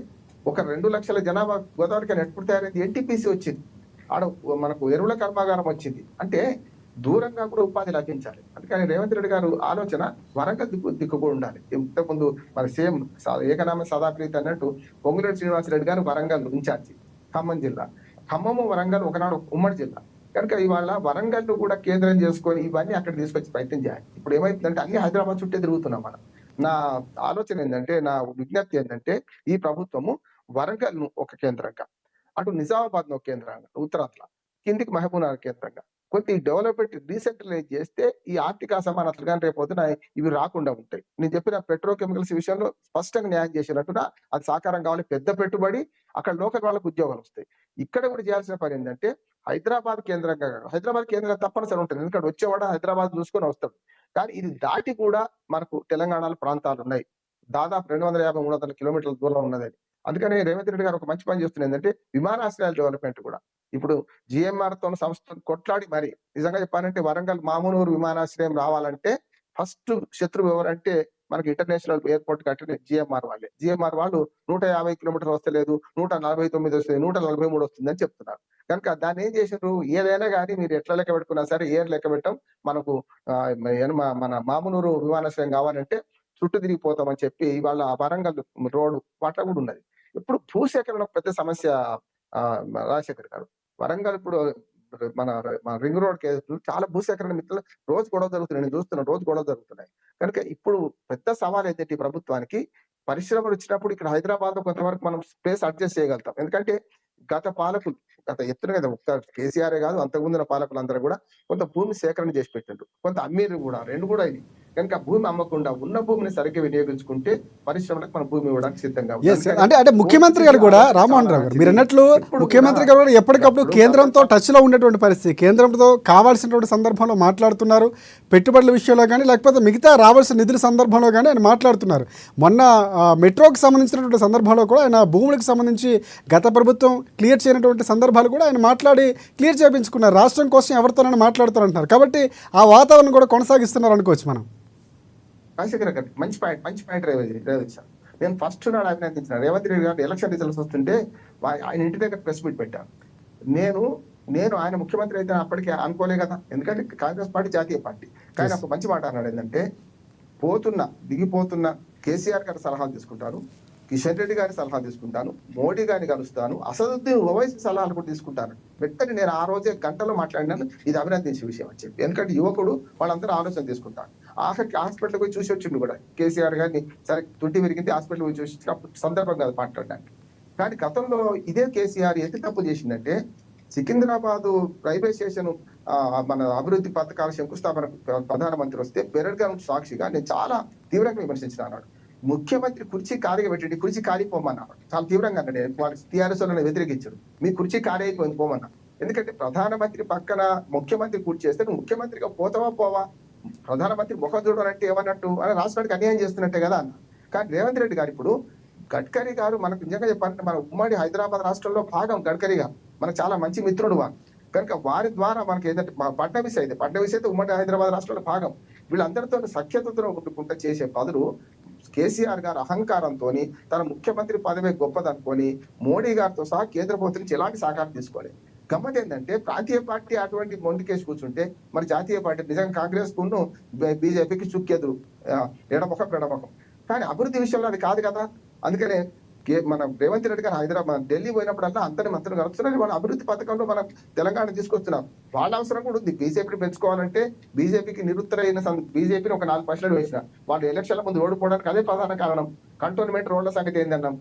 ఒక 2 లక్షల జనాభా గోదావరికి అని ఎప్పుడు తయారైంది? ఎన్టీపీసీ వచ్చింది, ఆడ మనకు ఎరువుల కర్మాగారం వచ్చింది. అంటే దూరంగా కూడా ఉపాధి లభించాలి. అందుకని రేవంత్ రెడ్డి గారు ఆలోచన వరంగల్ దిక్కు కూడా ఉండాలి. ఇంతకుముందు మరి సేమ్ ఏకనామ సదాప్రీతి అన్నట్టు పొంగులేటి శ్రీనివాసరెడ్డి గారు వరంగల్ ఇన్ఛార్జి, ఖమ్మం జిల్లా. ఖమ్మము వరంగల్ ఒకనాడు ఉమ్మడి జిల్లా. కనుక ఇవాళ వరంగల్ కూడా కేంద్రం చేసుకొని ఇవన్నీ అక్కడ తీసుకొచ్చి ప్రయత్నం చేయాలి. ఇప్పుడు ఏమైతుందంటే అన్ని హైదరాబాద్ చుట్టే తిరుగుతున్నాం మనం. నా ఆలోచన ఏంటంటే, నా విజ్ఞప్తి ఏంటంటే, ఈ ప్రభుత్వము వరంగల్ ను ఒక కేంద్రంగా, అటు నిజామాబాద్ ను ఒక కేంద్రంగా, ఉత్తరాంధ్ర కిందికి మహబూబ్నగర్ కేంద్రంగా కొంత ఈ డెవలప్మెంట్ డీసెంట్రలైజ్ చేస్తే ఈ ఆర్థిక అసమానతలు కానీ రేపొద్దున ఇవి రాకుండా ఉంటాయి. నేను చెప్పిన పెట్రోకెమికల్స్ విషయంలో స్పష్టంగా న్యాయం చేసినట్టుగా అది సాకారం కావాలి. పెద్ద పెట్టుబడి, అక్కడ లోకల్ వాళ్ళకు ఉద్యోగాలు వస్తాయి. ఇక్కడ కూడా చేయాల్సిన పని ఏంటంటే, హైదరాబాద్ కేంద్రంగా తప్పనిసరి ఉంటుంది. ఎందుకంటే వచ్చేవాడు హైదరాబాద్ చూసుకొని వస్తాడు. కానీ ఇది దాటి కూడా మనకు తెలంగాణలో ప్రాంతాలు ఉన్నాయి. దాదాపు 250-300 కిలోమీటర్ల దూరం ఉన్నది. అందుకని రేవంత్ రెడ్డి గారు ఒక మంచి పని చేస్తున్నారు ఏంటంటే, విమానాశ్రయాల డెవలప్మెంట్ కూడా. ఇప్పుడు జిఎంఆర్ తో సంస్థ కొట్లాడి మరి నిజంగా చెప్పాలంటే, వరంగల్ మామునూరు విమానాశ్రయం రావాలంటే ఫస్ట్ శత్రువు ఎవరంటే మనకి ఇంటర్నేషనల్ ఎయిర్పోర్ట్ కట్టిన జిఎంఆర్ వాళ్ళు 150 కిలోమీటర్లు వస్తలేదు, 149 వస్తుంది, 143 వస్తుంది అని చెప్తున్నారు. కనుక దాన్ని ఏం చేశారు, ఏదైనా కానీ మీరు ఎట్లా లెక్క పెట్టుకున్నా సరే ఏర్ లెక్క పెట్టడం మనకు మన మామునూరు విమానాశ్రయం కావాలంటే చుట్టూ తిరిగిపోతామని చెప్పి ఇవాళ వరంగల్ రోడ్డు పట్ల కూడా ఉన్నది. ఇప్పుడు భూసేకరణ పెద్ద సమస్య. రాజశేఖర్ గారు, వరంగల్ ఇప్పుడు మన రింగ్ రోడ్ చాలా భూసేకరణ మిత్రులు రోజు గొడవ జరుగుతున్నాయి. నేను చూస్తున్నాను, రోజు గొడవ జరుగుతున్నాయి. కనుక ఇప్పుడు పెద్ద సవాల్ ఏంటంటే, ఈ ప్రభుత్వానికి పరిశ్రమలు వచ్చినప్పుడు ఇక్కడ హైదరాబాద్ లో కొంతవరకు మనం స్పేస్ అడ్జస్ట్ చేయగలుగుతాం. ఎందుకంటే గత ఎత్తున కదా, ఒక్క కేసీఆర్ కాదు, అంతకుముందున్న పాలకులు అందరూ కూడా కొంత భూమి సేకరణ చేసి పెట్టిండ్రు, కొంత అమ్మీరు కూడా, 2 కూడా ఇది. కనుక భూమి అమ్మకుండా ఉన్న భూమిని సరిగ్గా వినియోగించుకుంటే పరిశ్రమలకు మన భూమి ఇవ్వడానికి సిద్ధంగా అంటే ముఖ్యమంత్రి గారు కూడా, రామ్మోహన్ రావు గారు మీరు అన్నట్లు ముఖ్యమంత్రి గారు కూడా ఎప్పటికప్పుడు కేంద్రంతో టచ్ లో ఉండేటువంటి పరిస్థితి, కేంద్రంతో కావాల్సినటువంటి సందర్భంలో మాట్లాడుతున్నారు. పెట్టుబడుల విషయంలో కానీ లేకపోతే మిగతా రావాల్సిన నిధుల సందర్భంలో కానీ ఆయన మాట్లాడుతున్నారు. మొన్న మెట్రోకి సంబంధించినటువంటి సందర్భంలో కూడా ఆయన భూములకు సంబంధించి గత ప్రభుత్వం క్లియర్ చేయనటువంటి సందర్భాలు కూడా ఆయన మాట్లాడి క్లియర్ చేయించుకున్నారు. రాష్ట్రం కోసం ఎవరితోనైనా మాట్లాడుతారంటున్నారు. కాబట్టి ఆ వాతావరణం కూడా కొనసాగిస్తున్నారు అనుకోవచ్చు మనం. రాజశేఖర్ గారు మంచి పాయింట్ రేవంత్ సార్. నేను ఫస్ట్ నాడు అభినందించిన రేవంత్ రెడ్డి గారు ఎలక్షన్ రిజల్ట్స్ వస్తుంటే ఆయన ఇంటి దగ్గర ప్రెస్ మీట్ పెట్టాను. నేను ఆయన ముఖ్యమంత్రి అయితే అప్పటికే అనుకోలే కదా, ఎందుకంటే కాంగ్రెస్ పార్టీ జాతీయ పార్టీ. కానీ ఒక మంచి మాట అన్నాడు ఏంటంటే, దిగిపోతున్న కేసీఆర్ గారి సలహాలు తీసుకుంటాను, కిషన్ రెడ్డి గారి సలహా తీసుకుంటాను, మోడీ గారిని కలుస్తాను, అసదుద్దీన్ ఓవైసీ సలహాలు కూడా తీసుకుంటాను. వెంటనే నేను ఆ రోజే గంటలో మాట్లాడినాను, ఇది అభినందించే విషయం అని చెప్పి. ఎందుకంటే యువకుడు, వాళ్ళందరూ ఆలోచన తీసుకుంటాను. ఆఖరికి హాస్పిటల్ పోయి చూసి వచ్చిండు కూడా కేసీఆర్ గారిని. సరే తుంటి విరిగింది, హాస్పిటల్ పోయి చూసి వచ్చినప్పుడు సందర్భం కాదు మాట్లాడడానికి. కానీ గతంలో ఇదే కేసీఆర్ ఎంత తప్పు చేసిందంటే, సికింద్రాబాద్ రైల్వే స్టేషన్ మన అభివృద్ధి పథకాల శంకుస్థాపనకు ప్రధానమంత్రి వస్తే పెరడ్ గారి సాక్షిగా నేను చాలా తీవ్రంగా విమర్శించిన అన్నాడు. ముఖ్యమంత్రి కుర్చీ ఖాళీగా పెట్టండి, కుర్చీ ఖాళీపోమన్నాడు. చాలా తీవ్రంగా అన్నాడు. వాళ్ళకి టీఆర్ఎస్ వాళ్ళని వ్యతిరేకించాడు, మీ కుర్చీ ఖాళీ అయిపోయింది పోమన్నా. ఎందుకంటే ప్రధానమంత్రి పక్కన ముఖ్యమంత్రి కుర్చీ చేస్తే నువ్వు ముఖ్యమంత్రిగా పోవా, ప్రధానమంత్రి ముఖం చూడాలంటే ఏమన్నట్టు అని రాష్ట్రానికి అన్యాయం చేస్తున్నట్టే కదా అన్న. కానీ రేవంత్ రెడ్డి గారు ఇప్పుడు గడ్కరీ గారు మనకు నిజంగా చెప్పాలంటే మన ఉమ్మడి హైదరాబాద్ రాష్ట్రంలో భాగం గడ్కరీ గారు. మనకు చాలా మంచి మిత్రుడు వారు. కనుక వారి ద్వారా మనకి ఏదంటే ఫడ్నవీస్ అయితే ఉమ్మడి హైదరాబాద్ రాష్ట్రంలో భాగం. వీళ్ళందరితో సఖ్యతతో ఉండుకుంటూ చేసే బదులు కేసీఆర్ గారు అహంకారంతో తన ముఖ్యమంత్రి పదవి గొప్పదనుకొని మోడీ గారితో సహా కేంద్ర ప్రభుత్వం నుంచి ఎలాంటి సహకారం తీసుకోలేదు. గమ్మత్ ఏంటంటే ప్రాంతీయ పార్టీ అటువంటి మొండికేసి కూర్చుంటే మరి జాతీయ పార్టీ నిజంగా కాంగ్రెస్ కును బీజేపీకి చుక్కెదురు, ఎడమొఖం. కానీ అభివృద్ధి విషయంలో అది కాదు కదా. అందుకనే మన రేవంత్ రెడ్డి గారు హైదరాబాద్ ఢిల్లీ పోయినప్పుడల్లా అందరి మంత్రులు కలుస్తున్నారు. వాళ్ళ అభివృద్ధి పథకంలో మనం తెలంగాణ తీసుకొస్తున్నాం. వాళ్ళ అవసరం కూడా ఉంది. బీజేపీని పెంచుకోవాలంటే బీజేపీకి నిరుత్తరైన బీజేపీని ఒక 4% వేసిన వాళ్ళు ఎలక్షన్ల ముందు ఓడిపోవడానికి అదే ప్రధాన కారణం. కంటోన్మెంట్ రోడ్ల సంగతి ఏందన్నాం,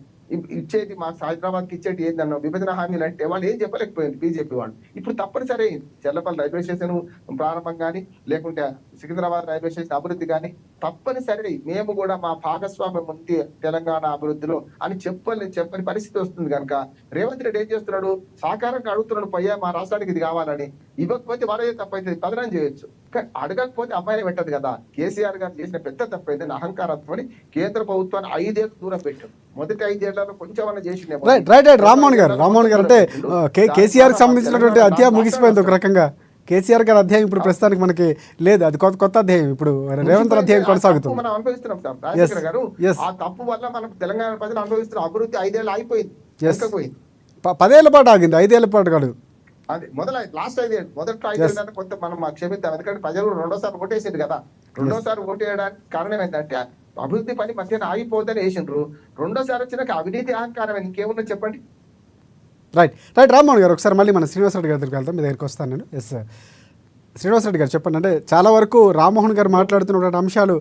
ఇచ్చేది మా హైదరాబాద్కి ఇచ్చేది ఏందన్నాం, విభజన హామీలు అంటే వాళ్ళు ఏం చెప్పలేకపోయింది బీజేపీ వాళ్ళు. ఇప్పుడు తప్పనిసరి అయింది. చెర్లపల్లి రైల్వే స్టేషన్ ప్రారంభం కానీ లేకుంటే సికింద్రాబాద్ రైల్వే స్టేషన్ అభివృద్ధి కానీ తప్పనిసరి మేము కూడా మా భాగస్వామ్యం ఉంది తెలంగాణ అభివృద్ధిలో అని చెప్పని పరిస్థితి వస్తుంది. కనుక రేవంత్ రెడ్డి ఏం చేస్తున్నాడు, సహకారంగా అడుగుతున్నాడు, పయ్యా మా రాష్ట్రానికి ఇది కావాలని. ఇవ్వకపోతే వారే తప్పైతే బదనం చేయొచ్చు, కానీ అడగకపోతే అమ్మాయిని పెట్టదు కదా. కేసీఆర్ గారు చేసిన పెద్ద తప్పైతే అహంకారంతో కేంద్ర ప్రభుత్వాన్ని 5 ఏళ్ళు దూరం పెట్టాడు. మొదటి 5 ఏళ్లలో కొంచెం చేసిండే. రైట్ రామ్మోహన్ గారు అంటే కేసీఆర్ కి సంబంధించినటువంటి అధ్యాయం ముగిసిపోయింది ఒక రకంగా. కేసీఆర్ గారి అధ్యాయం ఇప్పుడు ప్రస్తుతానికి మనకి లేదు, అది కొత్త అధ్యాయం. ఇప్పుడు రేవంత్ అధ్యాయం కొనసాగుతుంది. మనం అనుభవిస్తున్నాం సార్ రాజశేఖర్ గారు. ఆ తప్పు వల్ల మనం తెలంగాణ ప్రజలు అనుభవిస్తున్న అభివృద్ధి 5 ఏళ్ళు అయిపోయింది. 10 ఏళ్ల పాటు ఆగింది, 5 ఏళ్ల పాటు కాదు. అదే లాస్ట్ 5 ఏళ్ళు, మొదటి 5 ఏళ్ళు కొంత మనం క్షమిద్దాం. ఎందుకంటే ప్రజలు రెండోసారి ఓటేసింది కదా. రెండోసారి ఓటేయడానికి కారణం ఏంటంటే అభివృద్ధి పని మధ్యన ఆగిపోద్దని వేసిండ్రు. రెండోసారి వచ్చినాక అవినీతి అహంకారం ఇంకేమున్నా చెప్పండి. రైట్ రామ్మోహన్ గారు, ఒకసారి మళ్ళీ మన శ్రీనివాసరెడ్డి గారి దగ్గరికి వెళ్తాం. మీ దగ్గరికి వస్తాను నేను. ఎస్ సార్, శ్రీనివాసరెడ్డి గారు చెప్పండి. అంటే చాలా వరకు రామ్మోహన్ గారు మాట్లాడుతున్నటువంటి అంశాలు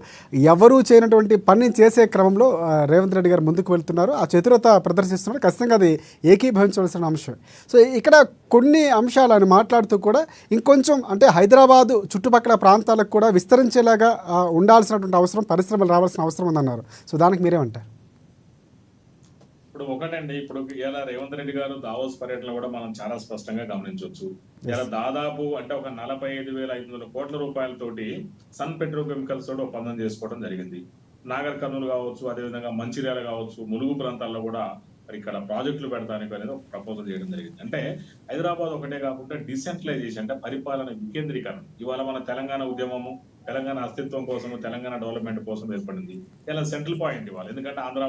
ఎవరూ చేయనటువంటి పని చేసే క్రమంలో రేవంత్ రెడ్డి గారు ముందుకు వెళ్తున్నారు, ఆ చతురత ప్రదర్శిస్తున్నారు. ఖచ్చితంగా అది ఏకీభవించవలసిన అంశం. సో ఇక్కడ కొన్ని అంశాలను మాట్లాడుతూ కూడా ఇంకొంచెం అంటే హైదరాబాదు చుట్టుపక్కల ప్రాంతాలకు కూడా విస్తరించేలాగా ఉండాల్సినటువంటి అవసరం, పరిశ్రమలు రావాల్సిన అవసరం ఉందన్నారు. సో దానికి మీరేమంటారు? ఇప్పుడు ఒకటండి, ఇప్పుడు ఇలా రేవంత్ రెడ్డి గారు దావోస్ పర్యటన కూడా మనం చాలా స్పష్టంగా గమనించవచ్చు. ఇలా దాదాపు అంటే ఒక 45,500 కోట్ల రూపాయలతోటి సన్ పెట్రోకెమికల్స్ తోటి ఒప్పందం చేసుకోవడం జరిగింది. నాగర్ కర్నూలు కావచ్చు, అదేవిధంగా మంచిర్యాల కావచ్చు, ములుగు ప్రాంతాల్లో కూడా మరి ఇక్కడ ప్రాజెక్టులు పెడతానికి అనేది ఒక ప్రపోజల్ చేయడం జరిగింది. అంటే హైదరాబాద్ ఒకటే కాకుండా డిసెంట్రలైజేషన్, అంటే పరిపాలన వికేంద్రీకరణ. ఇవాళ మన తెలంగాణ ఉద్యమము, తెలంగాణ అస్తిత్వం కోసము, తెలంగాణ డెవలప్మెంట్ కోసం ఏర్పడింది. ఇలా సెంట్రల్ పాయింట్ ఇవ్వాలి. ఎందుకంటే ఆంధ్ర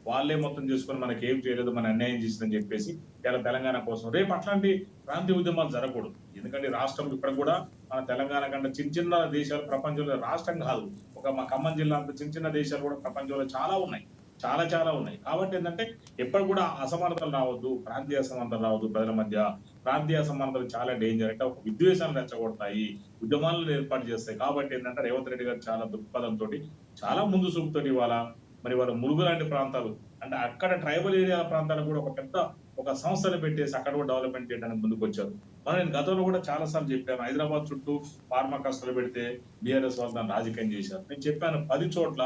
వాళ్ళే మొత్తం చేసుకుని మనకి ఏం చేయలేదు, మన అన్యాయం చేసిందని చెప్పేసి ఇలా తెలంగాణ కోసం రేపు అట్లాంటి ప్రాంతీయ ఉద్యమాలు జరగకూడదు. ఎందుకంటే రాష్ట్రం ఇప్పుడు కూడా మన తెలంగాణ కంటే చిన్న దేశాలు ప్రపంచంలో, రాష్ట్రం కాదు ఒక మా ఖమ్మం జిల్లా అంత చిన్న దేశాలు కూడా ప్రపంచంలో చాలా ఉన్నాయి. కాబట్టి ఏంటంటే ఎప్పుడు కూడా అసమానతలు రావద్దు, ప్రాంతీయ అసమానతలు రావద్దు. ప్రజల మధ్య ప్రాంతీయ అసమానతలు చాలా డేంజర్. అంటే ఒక విద్వేషాలు రెచ్చగొడతాయి, ఉద్యమాలను ఏర్పాటు చేస్తాయి. కాబట్టి ఏంటంటే రేవంత్ రెడ్డి గారు చాలా దృక్పథంతో, చాలా ముందు చూపుతోటి వాళ్ళ ములుగు లాంటి ప్రాంతాలు, అంటే అక్కడ ట్రైబల్ ఏరియా ప్రాంతాలకు కూడా ఒక సంస్థను పెట్టేసి అక్కడ కూడా డెవలప్మెంట్ చేయడానికి ముందుకు వచ్చారు. నేను గతంలో కూడా చాలా సార్లు చెప్పాను, హైదరాబాద్ చుట్టూ ఫార్మా క్లస్టర్లు పెడితే బీఆర్ఎస్ వాళ్ళు దాన్ని రాజకీయం చేశారు. నేను చెప్పాను 10 చోట్ల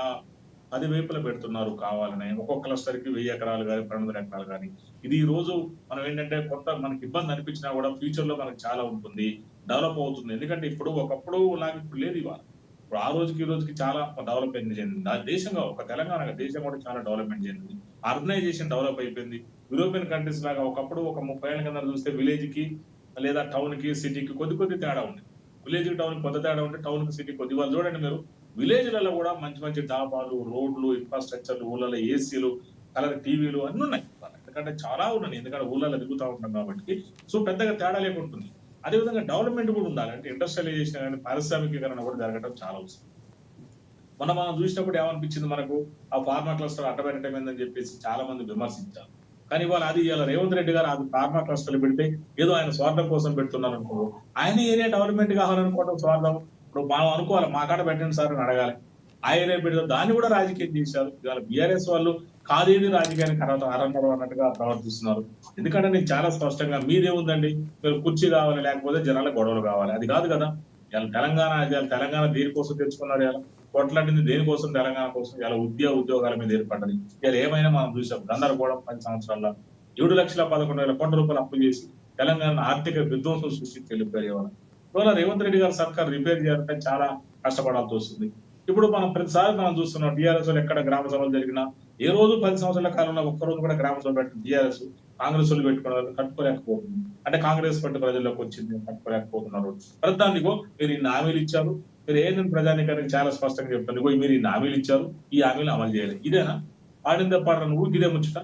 10 వైపులు పెడుతున్నారు కావాలని. ఒక్కొక్క క్లస్టర్ కి 1000 ఎకరాలు కానీ 1200 ఎకరాలు కానీ. ఇది ఈ రోజు మనం ఏంటంటే మనకి ఇబ్బంది అనిపించినా కూడా ఫ్యూచర్ లో మనకు చాలా ఉంటుంది, డెవలప్ అవుతుంది. ఎందుకంటే ఒకప్పుడు లాగా ఇప్పుడు లేదు. ఇవాళ ఇప్పుడు ఆ రోజుకి ఈ రోజుకి చాలా డెవలప్మెంట్ చెందింది. ఆ దేశంగా ఒక తెలంగాణ దేశం కూడా చాలా డెవలప్మెంట్ చెందింది. ఆర్గనైజేషన్ డెవలప్ అయిపోయింది. యూరోపియన్ కంట్రీస్ లాగా ఒకప్పుడు ఒక 30 ఏళ్ల కింద చూస్తే విలేజ్ కి లేదా టౌన్ కి సిటీకి కొద్ది తేడా ఉంది. విలేజ్ కి టౌన్ కొద్ది తేడా ఉంటే టౌన్ కి సిటీ కొద్ది. వాళ్ళు చూడండి మీరు విలేజ్లలో కూడా మంచి డాబాలు, రోడ్లు, ఇన్ఫ్రాస్ట్రక్చర్లు, ఊళ్ళలో ఏసీలు, కలర్ టీవీలు అన్ని ఉన్నాయి. ఎందుకంటే చాలా ఉన్నాయి, ఎందుకంటే ఊళ్ళలో తిరుగుతూ ఉంటాం కాబట్టి. సో పెద్దగా తేడా లేకుంటుంది. అదేవిధంగా డెవలప్మెంట్ కూడా ఉండాలి. అంటే ఇండస్ట్రియలైజేషన్ కానీ పారిశ్రామికీకరణ కూడా జరగడం చాలా అవసరం. మనం చూసినప్పుడు ఏమనిపించింది, మనకు ఆ ఫార్మా క్లస్టర్ అడ్డబెట్టడం ఏందని చెప్పేసి చాలా మంది విమర్శించారు. కానీ ఇలా రేవంత్ రెడ్డి గారు అది ఫార్మా క్లస్టర్లు పెడితే ఏదో ఆయన స్వార్థం కోసం పెడుతున్నారు అనుకో. ఆయన ఏరియా డెవలప్మెంట్ కావాలనుకోవడం స్వార్థం. ఇప్పుడు మనం అనుకోవాలి, మా కాడ పెట్టండి సార్ అని అడగాలి. ఆ ఏరియా పెడతారు, దాన్ని కూడా రాజకీయం చేశారు. ఇవాళ బీఆర్ఎస్ వాళ్ళు కాదేది రాజకీయానికి అరంటారు అన్నట్టుగా ప్రవర్తిస్తున్నారు. ఎందుకంటే నేను చాలా స్పష్టంగా, మీదేముందండి, మీరు కుర్చీ కావాలి, లేకపోతే జనాల గొడవలు కావాలి, అది కాదు కదా. తెలంగాణ దేనికోసం తెచ్చుకున్నారు, ఇలా కొట్లాడింది దేనికోసం, తెలంగాణ కోసం. ఇలా ఉద్యోగాల మీద ఏర్పడ్డది. ఇలా ఏమైనా మనం చూసాం, గందరగోళం 10 సంవత్సరాల్లో 7,11,000 కోట్ల రూపాయలు అప్పు చేసి తెలంగాణ ఆర్థిక విధ్వంసం సృష్టించి వెళ్ళిపోయేవాళ్ళు. ఇవాళ రేవంత్ రెడ్డి గారి సర్కార్ రిపేర్ చేయాలంటే చాలా కష్టపడాల్సి వస్తుంది. ఇప్పుడు ప్రతిసారి మనం చూస్తున్నాం, టీఆర్ఎస్ ఎక్కడ గ్రామ సభలు జరిగినా ఏ రోజు 10 సంవత్సరాల కాలంలో ఒక్కరోజు కూడా గ్రామ సభ పెట్టిన టీఆర్ఎస్ కాంగ్రెస్ వాళ్ళు పెట్టుకున్నారు కట్టుకోలేకపోతుంది. అంటే కాంగ్రెస్ పార్టీ ప్రజల్లోకి వచ్చింది కట్టుకోలేకపోతున్నారు. ప్రధానికో మీరు ఇన్ని హామీలు ఇచ్చారు, మీరు ఏంటంటే ప్రజానికానికి చాలా స్పష్టంగా చెప్తాను, ఇగో మీరు ఇన్ని హామీలు ఇచ్చారు, ఈ హామీలు అమలు చేయలేదు. ఇదేనా పాడిందే పాడరా నువ్వు ఇదే ముచ్చట?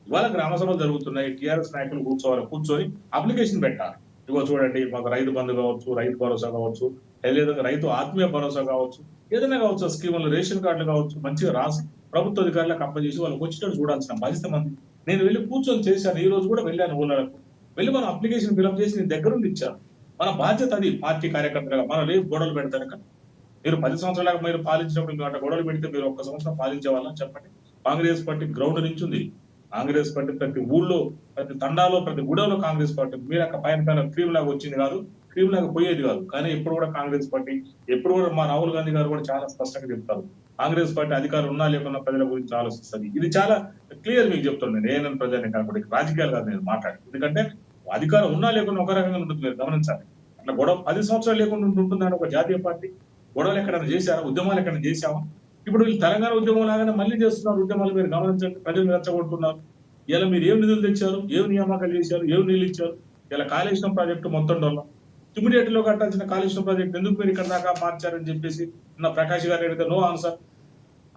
ఇవాళ గ్రామ సభలు జరుగుతున్నాయి, టీఆర్ఎస్ నాయకులు కూర్చొని అప్లికేషన్ పెట్టాలి. ఇగో చూడండి మాకు రైతు బంధు కావచ్చు, రైతు భరోసా కావచ్చు, లేదా రైతు ఆత్మీయ భరోసా కావచ్చు, ఏదైనా కావచ్చు, స్కీములు రేషన్ కార్డులు కావచ్చు, మంచిగా రాసి ప్రభుత్వ అధికారులకు అప్పచేసి వాళ్ళకి వచ్చేటట్టు చూడాల్సిన బాధ్యత మంది. నేను వెళ్ళి కూర్చొని చేశాను, ఈ రోజు కూడా వెళ్ళాను ఊళ్ళకు వెళ్ళి మనం అప్లికేషన్ ఫిల్అప్ చేసి నేను దగ్గరుండి ఇచ్చాను. మన బాధ్యత అది పార్టీ కార్యకర్తలుగా. మనం రేపు గొడవలు పెడతారు కదా, మీరు 10 సంవత్సరాలకు మీరు పాలించినప్పుడు మీరు అట్లా గొడవలు పెడితే మీరు 1 సంవత్సరం పాలించే వాళ్ళని చెప్పండి. కాంగ్రెస్ పార్టీ గ్రౌండ్ నుంచి ఉంది. కాంగ్రెస్ పార్టీ ప్రతి ఊళ్ళో, ప్రతి తండాలో, ప్రతి గుడలో కాంగ్రెస్ పార్టీ. మీరు అక్కడ పైన క్రీమ్ లాగా వచ్చింది కాదు, క్రీమ్ లాగా పోయేది కాదు. కానీ ఎప్పుడు కూడా కాంగ్రెస్ పార్టీ, ఎప్పుడు కూడా మా రాహుల్ గాంధీ గారు కూడా చాలా స్పష్టంగా చెప్తారు, కాంగ్రెస్ పార్టీ అధికారం ఉన్నా లేకున్నా ప్రజల గురించి ఆలోచిస్తుంది. ఇది చాలా క్లియర్ మీకు చెప్తున్నాను నేను. ఏనని ప్రజల్ని కాబట్టి రాజకీయాలు కాదు నేను మాట్లాడి. ఎందుకంటే అధికారం ఉన్నా లేకుండా ఒక రకంగా ఉంటుంది, మీరు గమనించాలి. అట్లా గొడవ 10 సంవత్సరాలు లేకుండా ఉంటుందని ఒక జాతీయ పార్టీ గొడవలు ఎక్కడైనా చేశారా, ఉద్యమాలు ఎక్కడైనా చేశామా? ఇప్పుడు వీళ్ళు తెలంగాణ ఉద్యమం లాగానే మళ్ళీ చేస్తున్నారు ఉద్యమాలు. మీరు గమనించండి, ప్రజలు రెచ్చగొడుతున్నారు. ఇలా మీరు ఏం నిధులు తెచ్చారు, ఏం నియామకాలు చేశారు, ఏం నీళ్ళు ఇచ్చారు? ఇలా కాళేశ్వరం ప్రాజెక్టు మొత్తం డొల్ల ఇమీడియట్ లో కట్టాల్సిన కాళేశ్వరం ప్రాజెక్ట్ ఎందుకు మీరు ఇక్కడ దాకా మార్చారని చెప్పేసి నా ప్రకాష్ గారు అడిగితే నో ఆన్సర్.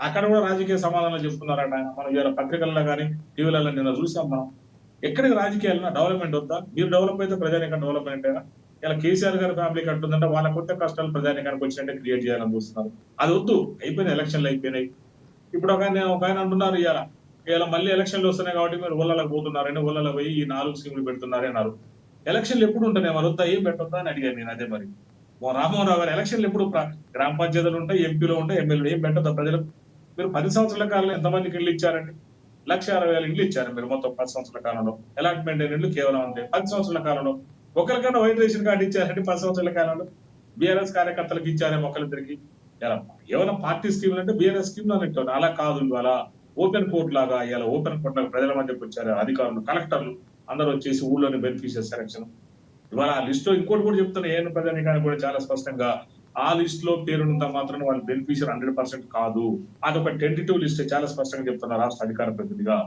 అక్కడ కూడా రాజకీయ సమాధానాలు చెప్తున్నారట. మనం ఇలా పత్రికల్లో కానీ టీవీలలో నిన్న చూసాం. మనం ఎక్కడికి రాజకీయాలన్నా డెవలప్మెంట్ వద్దా? మీరు డెవలప్ అయితే ప్రజానికం డెవలప్మెంట్ అయినా. ఇలా కేసీఆర్ గారి ఫ్యామిలీ కట్టుందంటే వాళ్ళ కొత్త కష్టాలు ప్రజానికానికి వచ్చినట్టే క్రియేట్ చేయాలని చూస్తున్నారు. అది వద్దు, అయిపోయినాయి, ఎలక్షన్లు అయిపోయినాయి. ఇప్పుడు ఒక ఆయన అంటున్నారు ఇలా మళ్ళీ ఎలక్షన్లు వస్తున్నాయి కాబట్టి మీరు ఊళ్ళకి పోతున్నారని, ఊళ్ళలో పోయి ఈ 4 స్కీములు పెడుతున్నారే అన్నారు. ఎలక్షన్లు ఎప్పుడు ఉంటున్నాయి, మరి వద్దా, ఏం పెట్టొద్దా అని అడిగాను నేను. అదే మరి రామ్మోహన్ రావు గారు ఎలక్షన్లు ఎప్పుడు గ్రామ పంచాయతీలు ఉంటాయి, ఎంపీలు ఉంటాయి, ఎమ్మెల్యేలు, ఏం పెట్టొద్దా ప్రజలకు? మీరు 10 సంవత్సరాల కాలంలో ఎంతమందికి ఇల్లు ఇచ్చారండి? 1,60,000 ఇల్లు ఇచ్చారు మీరు మొత్తం 10 సంవత్సరాల కాలంలో. అలాట్మెంట్ అయిన ఇల్లు కేవలం అంతే 10 సంవత్సరాల కాలంలో. ఒకరికన్నా వైట్ రేషన్ కార్డు ఇచ్చారండి 10 సంవత్సరాల కాలంలో. బీఆర్ఎస్ కార్యకర్తలకు ఇచ్చారేమో ఒకరిద్దరికి. ఏమైనా పార్టీ స్కీములు అంటే బీఆర్ఎస్ స్కీమ్లు అన్నట్టు, అలా కాదు. ఇవాళ ఓపెన్ కోర్ట్ లాగా ఇలా ఓపెన్ కోర్ట్ లాగా ప్రజల మధ్యకి వచ్చారు అధికారులు, కలెక్టర్లు అందరూ వచ్చేసి ఊళ్ళోని బెనిఫిషియర్ సెలక్షన్. ఇవాళ ఆ లిస్ట్ లో ఇంకోటి కూడా చెప్తున్నా, ఏఎన్ ప్రజానికానికి కూడా చాలా స్పష్టంగా, ఆ లిస్ట్ లో పేరున్నంత మాత్రం వాళ్ళు బెనిఫిషియర్ 100% కాదు. అదొక టెంటేటివ్ లిస్ట్. చాలా స్పష్టంగా చెప్తున్నారు రాష్ట్ర అధికార ప్రతినిధిగా.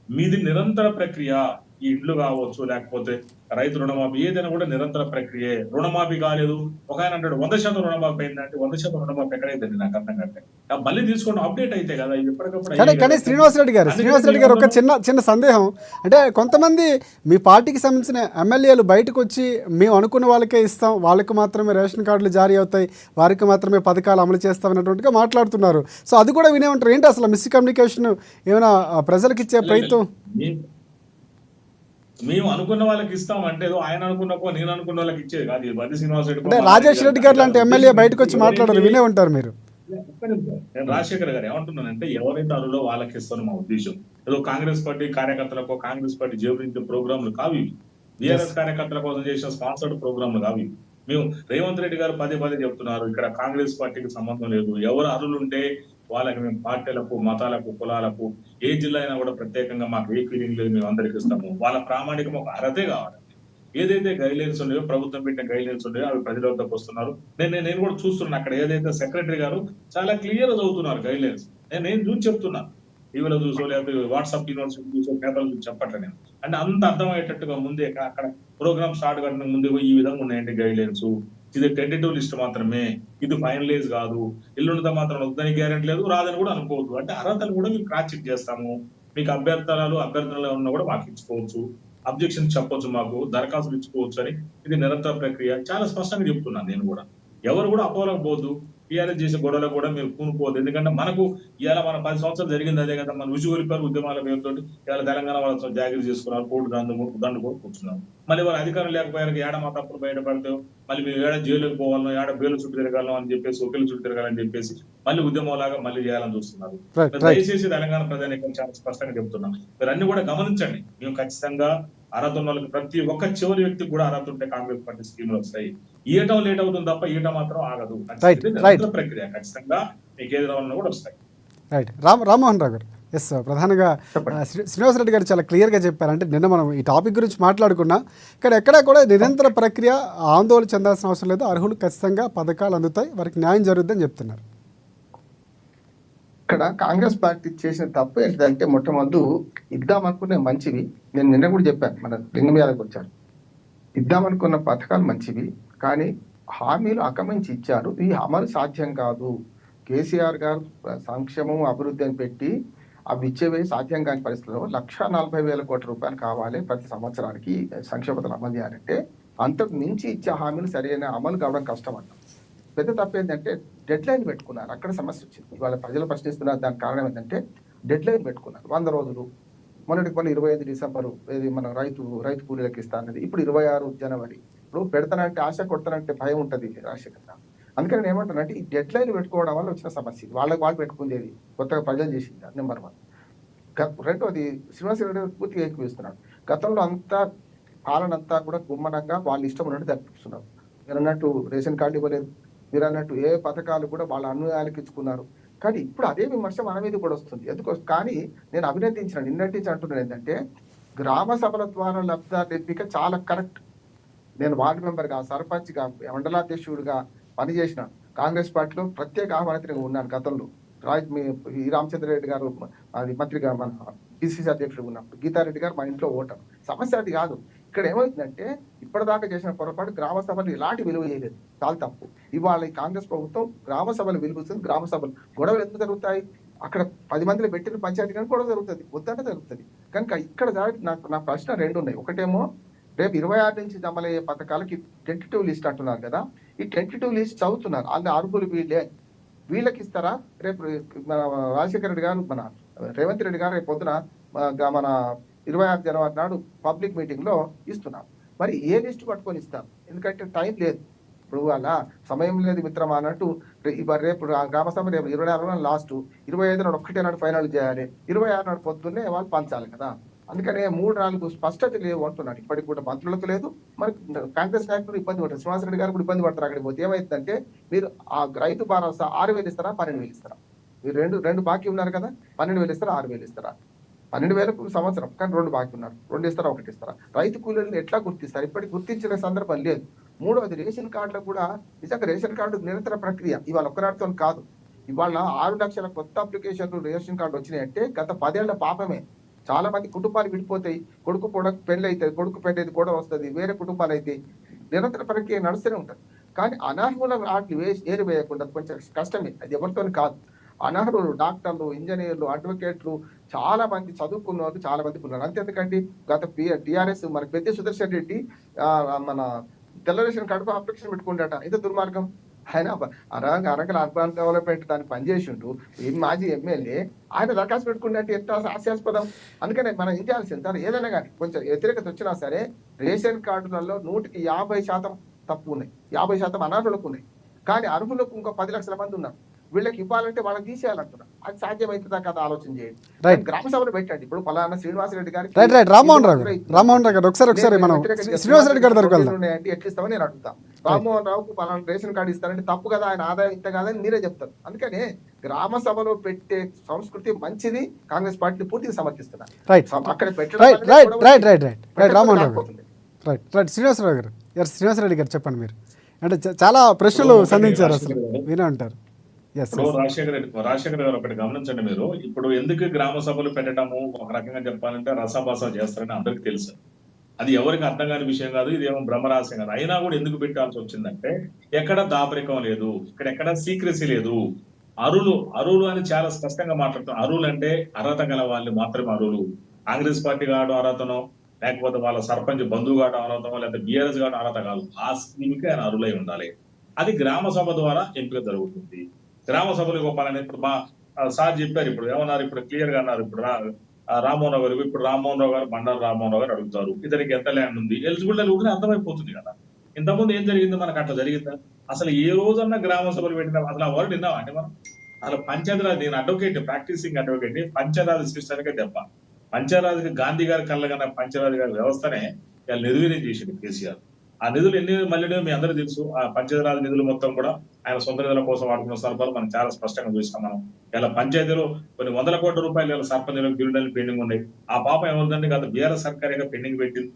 మీది నిరంతర ప్రక్రియ. ఈ ఇళ్లు కావచ్చు, లేకపోతే రైతు రుణమాఫీ, ఏదైనా కూడా నిరంతర ప్రక్రియే. రుణమాఫీ కాలేదు, ఒక ఆయన అంటాడు 100% రుణమాఫీ అయిందంటే 100% రుణమాఫీ ఎక్కడైందండి? నాకు అర్థం కంటే మళ్ళీ తీసుకోండి, అప్డేట్ అయితే కదా ఎప్పటికప్పుడు. కానీ శ్రీనివాసరెడ్డి గారు ఒక చిన్న సందేహం. అంటే కొంతమంది మీ పార్టీకి సంబంధించిన ఎమ్మెల్యేలు బయటకు వచ్చి మేము అనుకున్న వాళ్ళకే ఇస్తాం, వాళ్ళకి మాత్రమే రేషన్ కార్డులు జారీ అవుతాయి, వారికి మాత్రమే పథకాలు అమలు చేస్తాం అన్నట్టుగా మాట్లాడుతున్నారు. సో అది కూడా వినేమంటారు ఏంటి? అసలు మిస్కమ్యూనికేషన్ ఏమైనా ప్రజలకు ఇచ్చే ప్రయత్నం? మేము అనుకున్న వాళ్ళకి ఇస్తామంటే ఆయన అనుకున్నకో నేను అనుకున్న వాళ్ళకి ఇచ్చేది కాదు. బద్ది శ్రీనివాసరెడ్డి అంటే రాజేష్ రెడ్డి గారు లాంటి ఎమ్మెల్యే బయటకు వచ్చి మాట్లాడారు, వినే ఉంటారు మీరు. నేను రాజశేఖర్ గారు ఏమంటున్నానంటే, ఎవరైతే అరులో వాళ్ళకి ఇస్తాను మా ఉద్దేశం. ఏదో కాంగ్రెస్ పార్టీ కార్యకర్తలకు, కాంగ్రెస్ పార్టీ జేబులించే ప్రోగ్రాంలు కావి, బీఆర్ఎస్ కార్యకర్తల కోసం చేసిన స్పాన్సర్డ్ ప్రోగ్రాంలు కావి. మేము రేవంత్ రెడ్డి గారు పదే చెప్తున్నారు, ఇక్కడ కాంగ్రెస్ పార్టీకి సంబంధం లేదు. ఎవరు అరులుంటే వాళ్ళకి మేము పార్టీలకు, మతాలకు, కులాలకు, ఏ జిల్లా అయినా కూడా ప్రత్యేకంగా మాకు ఏ ఫీలింగ్ లేదు, మేము అందరికి ఇస్తాము. వాళ్ళ ప్రామాణికం ఒక అర్హతే కావాలి. ఏదైతే గైడ్ లైన్స్ ఉన్నాయో, ప్రభుత్వం పెట్టిన గైడ్ లైన్స్ ఉన్నాయో అవి ప్రజల వద్దకు వస్తున్నారు. నేను కూడా చూస్తున్నాను, అక్కడ ఏదైతే సెక్రటరీ గారు చాలా క్లియర్ గా చదువుతున్నారు గైడ్ లైన్స్. నేను చూసి చెప్తున్నా, టీవీలో చూసో లేకపోతే వాట్సాప్ యూనివర్సిటీ చూసో పేపర్లు చూసి చెప్పట్లే నేను. అంటే అంత అర్థమయ్యేటట్టుగా ముందే అక్కడ ప్రోగ్రామ్ స్టార్ట్ కావడం ముందే ఈ విధంగా ఉన్నాయండి గైడ్ లైన్స్. ఇది టెంటేటివ్ లిస్ట్ మాత్రమే, ఇది ఫైనలైజ్ కాదు. ఇల్లుండదా మాత్రం వద్దని గ్యారెంటీ లేదు, రాదని కూడా అనుకోవద్దు. అంటే అర్హతలు కూడా మేము క్రాస్ చెక్ చేస్తాము. మీకు అభ్యర్థనలు ఉన్నా కూడా మాకు ఇచ్చుకోవచ్చు, అబ్జెక్షన్ చెప్పొచ్చు, మాకు దరఖాస్తులు ఇచ్చుకోవచ్చు అని. ఇది నిరంతర ప్రక్రియ. చాలా స్పష్టంగా చెప్తున్నాను నేను కూడా. ఎవరు కూడా అపోలకు పోదు, టీఆర్ఎస్ చేసే గొడవలు కూడా మీరు కూనుకోవద్దు. ఎందుకంటే మనకు ఇవాళ మన 10 సంవత్సరాలు జరిగింది అదే కదా. మన విజువలిపారు ఉద్యమాల పేరుతో ఇవాళ తెలంగాణ వాళ్ళతో జాగిరి చేసుకున్నారు, కోర్టు దండుకొని కూర్చున్నారు. మళ్ళీ వాళ్ళ అధికారం లేకపోయారు, ఏడ మా తప్పులు బయటపడితే మళ్ళీ మేము ఏడ జైలుకి పోవాలను, ఏడ బేలు చుట్టూ తిరగాలను అని చెప్పేసి, ఒకేలు చుట్టూ తిరగాలని చెప్పేసి మళ్ళీ ఉద్యమం లాగా మళ్ళీ చేయాలని చూస్తున్నారు. దయచేసి తెలంగాణ ప్రజానికి చాలా స్పష్టంగా చెప్తున్నాం, మీరు అన్ని కూడా గమనించండి. మేము ఖచ్చితంగా అర్హత ఉన్న వాళ్ళకి, ప్రతి ఒక్క చివరి వ్యక్తికి కూడా అర్హత ఉంటే కాంగ్రెస్ పార్టీ స్కీమ్లు వస్తాయి. ఈయటం లేట్ అవుతుంది తప్ప ఈయటం మాత్రం ఆగదు. ప్రక్రియ ఖచ్చితంగా మీకు ఏది రావాలన్నా కూడా వస్తాయి. రైట్. రామ్మోహన్ రావు గారు, ఎస్, ప్రధానంగా శ్రీనివాసరెడ్డి గారు చాలా క్లియర్గా చెప్పారు. అంటే నిన్న మనం ఈ టాపిక్ గురించి మాట్లాడుకున్నాం. ఇక్కడ ఎక్కడా కూడా నిరంతర ప్రక్రియ, ఆందోళన చెందాల్సిన అవసరం లేదు. అర్హులు ఖచ్చితంగా పథకాలు అందుతాయి, వారికి న్యాయం జరుగుతుందని చెప్తున్నారు. ఇక్కడ కాంగ్రెస్ పార్టీ చేసిన తప్పు ఏంటంటే మొట్టమొదటి ఇద్దామనుకునే మంచివి, నేను నిన్న కూడా చెప్పాను, మన లింగమేళకు వచ్చారు, ఇద్దామనుకున్న పథకాలు మంచివి కానీ హామీలు అకమించి ఇచ్చారు, ఈ అమలు సాధ్యం కాదు. కేసీఆర్ గారు సంక్షేమం అభివృద్ధి అని పెట్టి అవి ఇచ్చేవే సాధ్యం కాని పరిస్థితుల్లో 1,40,000 కోట్ల రూపాయలు కావాలి ప్రతి సంవత్సరానికి సంక్షేమ పథకాలు అమలు చేయాలంటే అంతకు మించి ఇచ్చే హామీలు సరైన అమలు కావడం కష్టం అంట. పెద్ద తప్పు ఏంటంటే డెడ్ లైన్ పెట్టుకున్నారు, అక్కడ సమస్య వచ్చింది. ఇవాళ ప్రజలు ప్రశ్నిస్తున్నారు, దానికి కారణం ఏంటంటే డెడ్ లైన్ పెట్టుకున్నారు. 100 రోజులు, మొన్నటికి మొన్న 25 డిసెంబరు మన రైతు కూలీలకు ఇస్తా అన్నది, ఇప్పుడు 26 జనవరి. ఇప్పుడు పెడతానంటే ఆశ, కొడతానంటే భయం ఉంటుంది రాజశేఖర్. అందుకని నేను ఏమంటానంటే ఈ డెడ్ లైన్ పెట్టుకోవడం వల్ల వచ్చిన సమస్య, వాళ్ళు పెట్టుకుందేది కొత్తగా ప్రజలు చేసింది. నెంబర్ 1. రెండోది శ్రీనివాస్ రెడ్డి గారు పూర్తిగా ఎక్కువిస్తున్నాడు. గతంలో అంతా పాలన అంతా కూడా గుమ్మనంగా వాళ్ళు ఇష్టం ఉన్నట్టు జరిపిస్తున్నారు. మీరు అన్నట్టు రేషన్ కార్డు ఇవ్వలేదు, మీరు అన్నట్టు ఏ పథకాలు కూడా వాళ్ళ అనుయాలకు ఇచ్చుకున్నారు. కానీ ఇప్పుడు అదే విమర్శ మన మీద కూడా వస్తుంది. ఎందుకు? కానీ నేను నిన్నటించి అంటున్నాను ఏంటంటే గ్రామ సభల ద్వారా లబ్ధిదారుల ఎంపిక చాలా కరెక్ట్. నేను వార్డు మెంబర్గా, సర్పంచ్గా, మండలాధ్యక్షుడిగా పనిచేసిన కాంగ్రెస్ పార్టీలో ప్రత్యేక ఆహ్వానితుడిగా ఉన్నాను గతంలో. ఈ రామచంద్రరెడ్డి గారు అది మంత్రిగా మన పిసిసి అధ్యక్షుడు ఉన్నప్పుడు, గీతారెడ్డి గారు మా ఇంట్లో ఓటరు. సమస్య అది కాదు. ఇక్కడ ఏమవుతుందంటే ఇప్పటిదాకా చేసిన పొరపాటు గ్రామ సభలు ఎలాంటి విలువ చేయలేదు, చాలా తప్పు. ఇవాళ ఈ కాంగ్రెస్ ప్రభుత్వం గ్రామ సభలు విలువస్తుంది. గ్రామ సభలు గొడవలు ఎందుకు జరుగుతాయి? అక్కడ 10 మందిలో పెట్టిన పంచాయతీ కానీ గొడవ జరుగుతుంది, వద్దంటే జరుగుతుంది. కనుక ఇక్కడ నా ప్రశ్న 2 ఉన్నాయి. ఒకటేమో రేపు 26 నుంచి అమలయ్యే పథకాలకి టెంటేటివ్ లిస్ట్ అంటున్నారు కదా, ఈ టెంటేటివ్ లిస్ట్ చదువుతున్నారు, అందులో అర్హులు వీళ్ళకి ఇస్తారా? రేపు మన రాజశేఖర రెడ్డి గారు, మన రేవంత్ రెడ్డి గారు రేపు పొద్దున మన 26 జనవరి నాడు పబ్లిక్ మీటింగ్ లో ఇస్తున్నారు. మరి ఏ లిస్టు పట్టుకొని ఇస్తారు? ఎందుకంటే టైం లేదు. ఇప్పుడు వాళ్ళ సమయం లేదు మిత్రమా అన్నట్టు రేపు గ్రామ సభ రేపు 26 లాస్ట్, 25 నాడు ఒక్కటే నాడు ఫైనల్ చేయాలి, 26 నాడు పొద్దున్నే వాళ్ళు పంచాలి కదా. అందుకనే 3-4 స్పష్టత లేవు అంటున్నాడు. ఇప్పటికి కూడా మంత్రులకు లేదు, మరి కాంగ్రెస్ నాయకులు ఇబ్బంది పడతారు, శ్రీనివాసరెడ్డి గారు కూడా ఇబ్బంది పడతారు. అక్కడికి పోతే ఏమైందంటే మీరు ఆ రైతు భరోసా 6,000 ఇస్తారా, 12,000 ఇస్తారా? మీరు రెండు బాకీ ఉన్నారు కదా, 12,000 ఇస్తారా, 6,000 ఇస్తారా? 12,000 సంవత్సరం కానీ 2 బాకీ ఉన్నారు, 2 ఇస్తారా, 1 ఇస్తారా? రైతు కూలీలను ఎట్లా గుర్తిస్తారు? ఇప్పటికి గుర్తించిన సందర్భం లేదు. మూడవది రేషన్ కార్డులో కూడా నిజంగా రేషన్ కార్డు నిరంతర ప్రక్రియ, ఇవాళ ఒక్కనాటితో కాదు. ఇవాళ 6 లక్షల కొత్త అప్లికేషన్లు రేషన్ కార్డు వచ్చినాయంటే గత 10 ఏళ్ల పాపమే. చాలా మంది కుటుంబాలు విడిపోతాయి, కొడుకు పెళ్లి అవుతుంది, కొడుకు పెళ్ళేది కూడా వస్తుంది, వేరే కుటుంబాలు అయితే నిరంతర ప్రక్రియ నడుస్తూనే ఉంటుంది. కానీ అనర్హుల వాటిని ఏరి వేయకుండా కొంచెం కష్టమే, అది ఎవరితో కాదు. అనర్హులు డాక్టర్లు, ఇంజనీర్లు, అడ్వకేట్లు చాలా మంది చదువుకున్న వాళ్ళు చాలా మంది ఉన్నారు. అంతేందుకంటే గత టీఆర్ఎస్ మన పెద్ద సుదర్శన్ రెడ్డి మన తెల్ల రేషన్ కార్డుకు అప్లికేషన్ పెట్టుకుంటాట. ఇది దుర్మార్గం. ఆయన అరగల అర్బన్ డెవలప్మెంట్ దానికి పనిచేసిండు, మాజీ ఎమ్మెల్యే, ఆయన దరఖాస్తు పెట్టుకుంటే ఎంత హాస్యాస్పదం. అందుకనే మనం ఏం చేయాల్సింది సార్, ఏదైనా కానీ కొంచెం వ్యతిరేకత వచ్చినా సరే రేషన్ కార్డులలో 100కి 50% తప్పు ఉన్నాయి, 50% అనర్హులకు ఉన్నాయి. కానీ అర్హులకు ఇంకో 10 లక్షల మంది ఉన్నారు. వీళ్ళకి ఇవ్వాలంటే వాళ్ళకి తీసేయాలంటున్నారు. అది సాధ్యమవుతుందా కదా ఆలోచన చేయండి. గ్రామ సభలు పెట్టండి. ఇప్పుడు పలానా శ్రీనివాసరెడ్డి గారికి రామ్మోహన్ రావు గారు ఒకసారి మనం శ్రీనివాసరెడ్డి గారి దగ్గరికి వెళ్దాం. ఎట్లా ఇస్తామని నేను అడుగుతా. రామ్మోహన్ రావుకు పలానా రేషన్ కార్డు ఇస్తారంటే తప్పు కదా, ఆయన ఆదాయం ఇంత కాదని మీరే చెప్తారు. అందుకనే గ్రామ సభలో పెట్టే సంస్కృతి మంచిది, కాంగ్రెస్ పార్టీ పూర్తిగా సమర్థిస్తున్నారు. అక్కడ శ్రీనివాసరావు గారు, శ్రీనివాసరెడ్డి గారు చెప్పండి. మీరు అంటే చాలా ప్రశ్నలు సంధించారు, అసలు వినే ఉంటారు. ఇప్పుడు రాజశేఖర గారు ఒకటి గమనించండి. మీరు ఇప్పుడు ఎందుకు గ్రామ సభలు పెట్టడము ఒక రకంగా చెప్పాలంటే రసాభాస చేస్తారని అందరికి తెలుసు. అది ఎవరికి అర్థం కాని విషయం కాదు, ఇది ఏమో బ్రహ్మరాశం కాదు. అయినా కూడా ఎందుకు పెట్టాల్సి వచ్చిందంటే ఎక్కడ దాపరికం లేదు, ఇక్కడ ఎక్కడ సీక్రెసీ లేదు. అరువులు అని చాలా స్పష్టంగా మాట్లాడుతాం. అరువులు అంటే అర్హత గల వాళ్ళు మాత్రమే అరువులు. కాంగ్రెస్ పార్టీ కావడం అర్హతనో, లేకపోతే వాళ్ళ సర్పంచ్ బంధువు కావడం అర్హతమో, లేకపోతే బీఆర్ఎస్ కావడం అర్హత కాదు. ఆ స్కీమ్కి ఆయన అరువులై ఉండాలి. అది గ్రామ సభ ద్వారా ఎంపిక జరుగుతుంది. గ్రామ సభలు గొప్పాలని ఇప్పుడు మా సార్ చెప్పారు. ఇప్పుడు ఏమన్నారు, ఇప్పుడు క్లియర్ గా అన్నారు. ఇప్పుడు రామ్మోహన్ రావు గారు, ఇప్పుడు రామ్మోహన్ రావు గారు, బండారు రామ్మోహన్ రావు గారు అడుగుతారు, ఇతనికి ఎంత ల్యాండ్ ఉంది, ఎలిజిబుల్ అని అర్థమైపోతుంది కదా. ఇంతకుముందు ఏం జరిగింది, మనకు అట్లా జరిగిందా? అసలు ఏ రోజన్నా గ్రామ సభలు పెట్టినా అసలు ఆ వర్డ్ విన్నావా అంటే మనం? అసలు పంచాయతీరాజ్, నేను అడ్వకేట్, ప్రాక్టీసింగ్ అడ్వకేట్, పంచాయతీరాజ్ సిస్టానికే దెబ్బ. పంచాయతీరాజ్కి గాంధీ గారి కళ్ళగన్న పంచాయతీరాజ్ గారి వ్యవస్థనే వాళ్ళు నిర్వీర్యం చేసింది కేసీఆర్. ఆ నిధులు ఎన్ని మళ్ళీ మీ అందరూ తెలుసు. ఆ పంచాయతీరాజ్ నిధులు మొత్తం కూడా ఆయన సొంత నిధుల కోసం వాడుకున్న సందర్భాలు మనం చాలా స్పష్టంగా చూసాం. మనం ఇలా పంచాయతీలో కొన్ని 100 కోట్ల రూపాయలు ఇలా సర్పంచులకు గిరిడలు పెండింగ్ ఉన్నాయి. ఆ పాపం ఏమవుతుందంటే గత బీఆర్ఎస్ సర్కార్ పెండింగ్ పెట్టింది.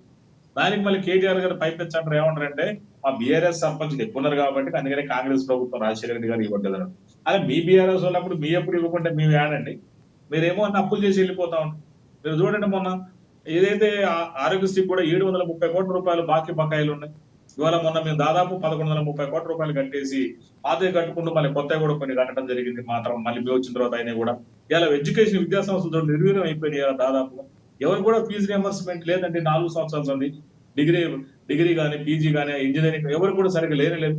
దానికి మళ్ళీ కేటీఆర్ గారు పైపెచ్చంటారు, ఏమంటారంటే మా బీఆర్ఎస్ సర్పంచ్లు ఎక్కువ ఉన్నారు కాబట్టి అందుకనే కాంగ్రెస్ ప్రభుత్వం రాజశేఖర రెడ్డి గారు ఇవ్వట్లేదు. అదే మీ బీఆర్ఎస్ వాళ్ళప్పుడు మీ ఎప్పుడు ఇవ్వకుండా మేము ఏడండి, మీరేమో అన్ని అప్పులు చేసి వెళ్ళిపోతా ఉంటాం. మీరు చూడండి మొన్న ఏదైతే ఆరోగ్యశ్రీకి కూడా 730 కోట్ల రూపాయలు బకాయిలు ఉన్నాయి. ఇవాళ మొన్న మేము దాదాపు 1130 కోట్ల రూపాయలు కట్టేసి పాతవి కట్టుకుంటూ మళ్ళీ కొత్తవి కూడా కొన్ని కట్టడం జరిగింది. మాత్రం మళ్ళీ మేము వచ్చిన తర్వాత అయినా కూడా ఇలా ఎడ్యుకేషన్ విద్యా సంస్థలతో నిర్వీర్యం అయిపోయినాయి. దాదాపు ఎవరు కూడా ఫీజు రియంబర్స్మెంట్ లేదండి. 4 సంవత్సరాల నుండి డిగ్రీ కానీ పీజీ కానీ ఇంజనీరింగ్ ఎవరు కూడా సరిగ్గా లేదు.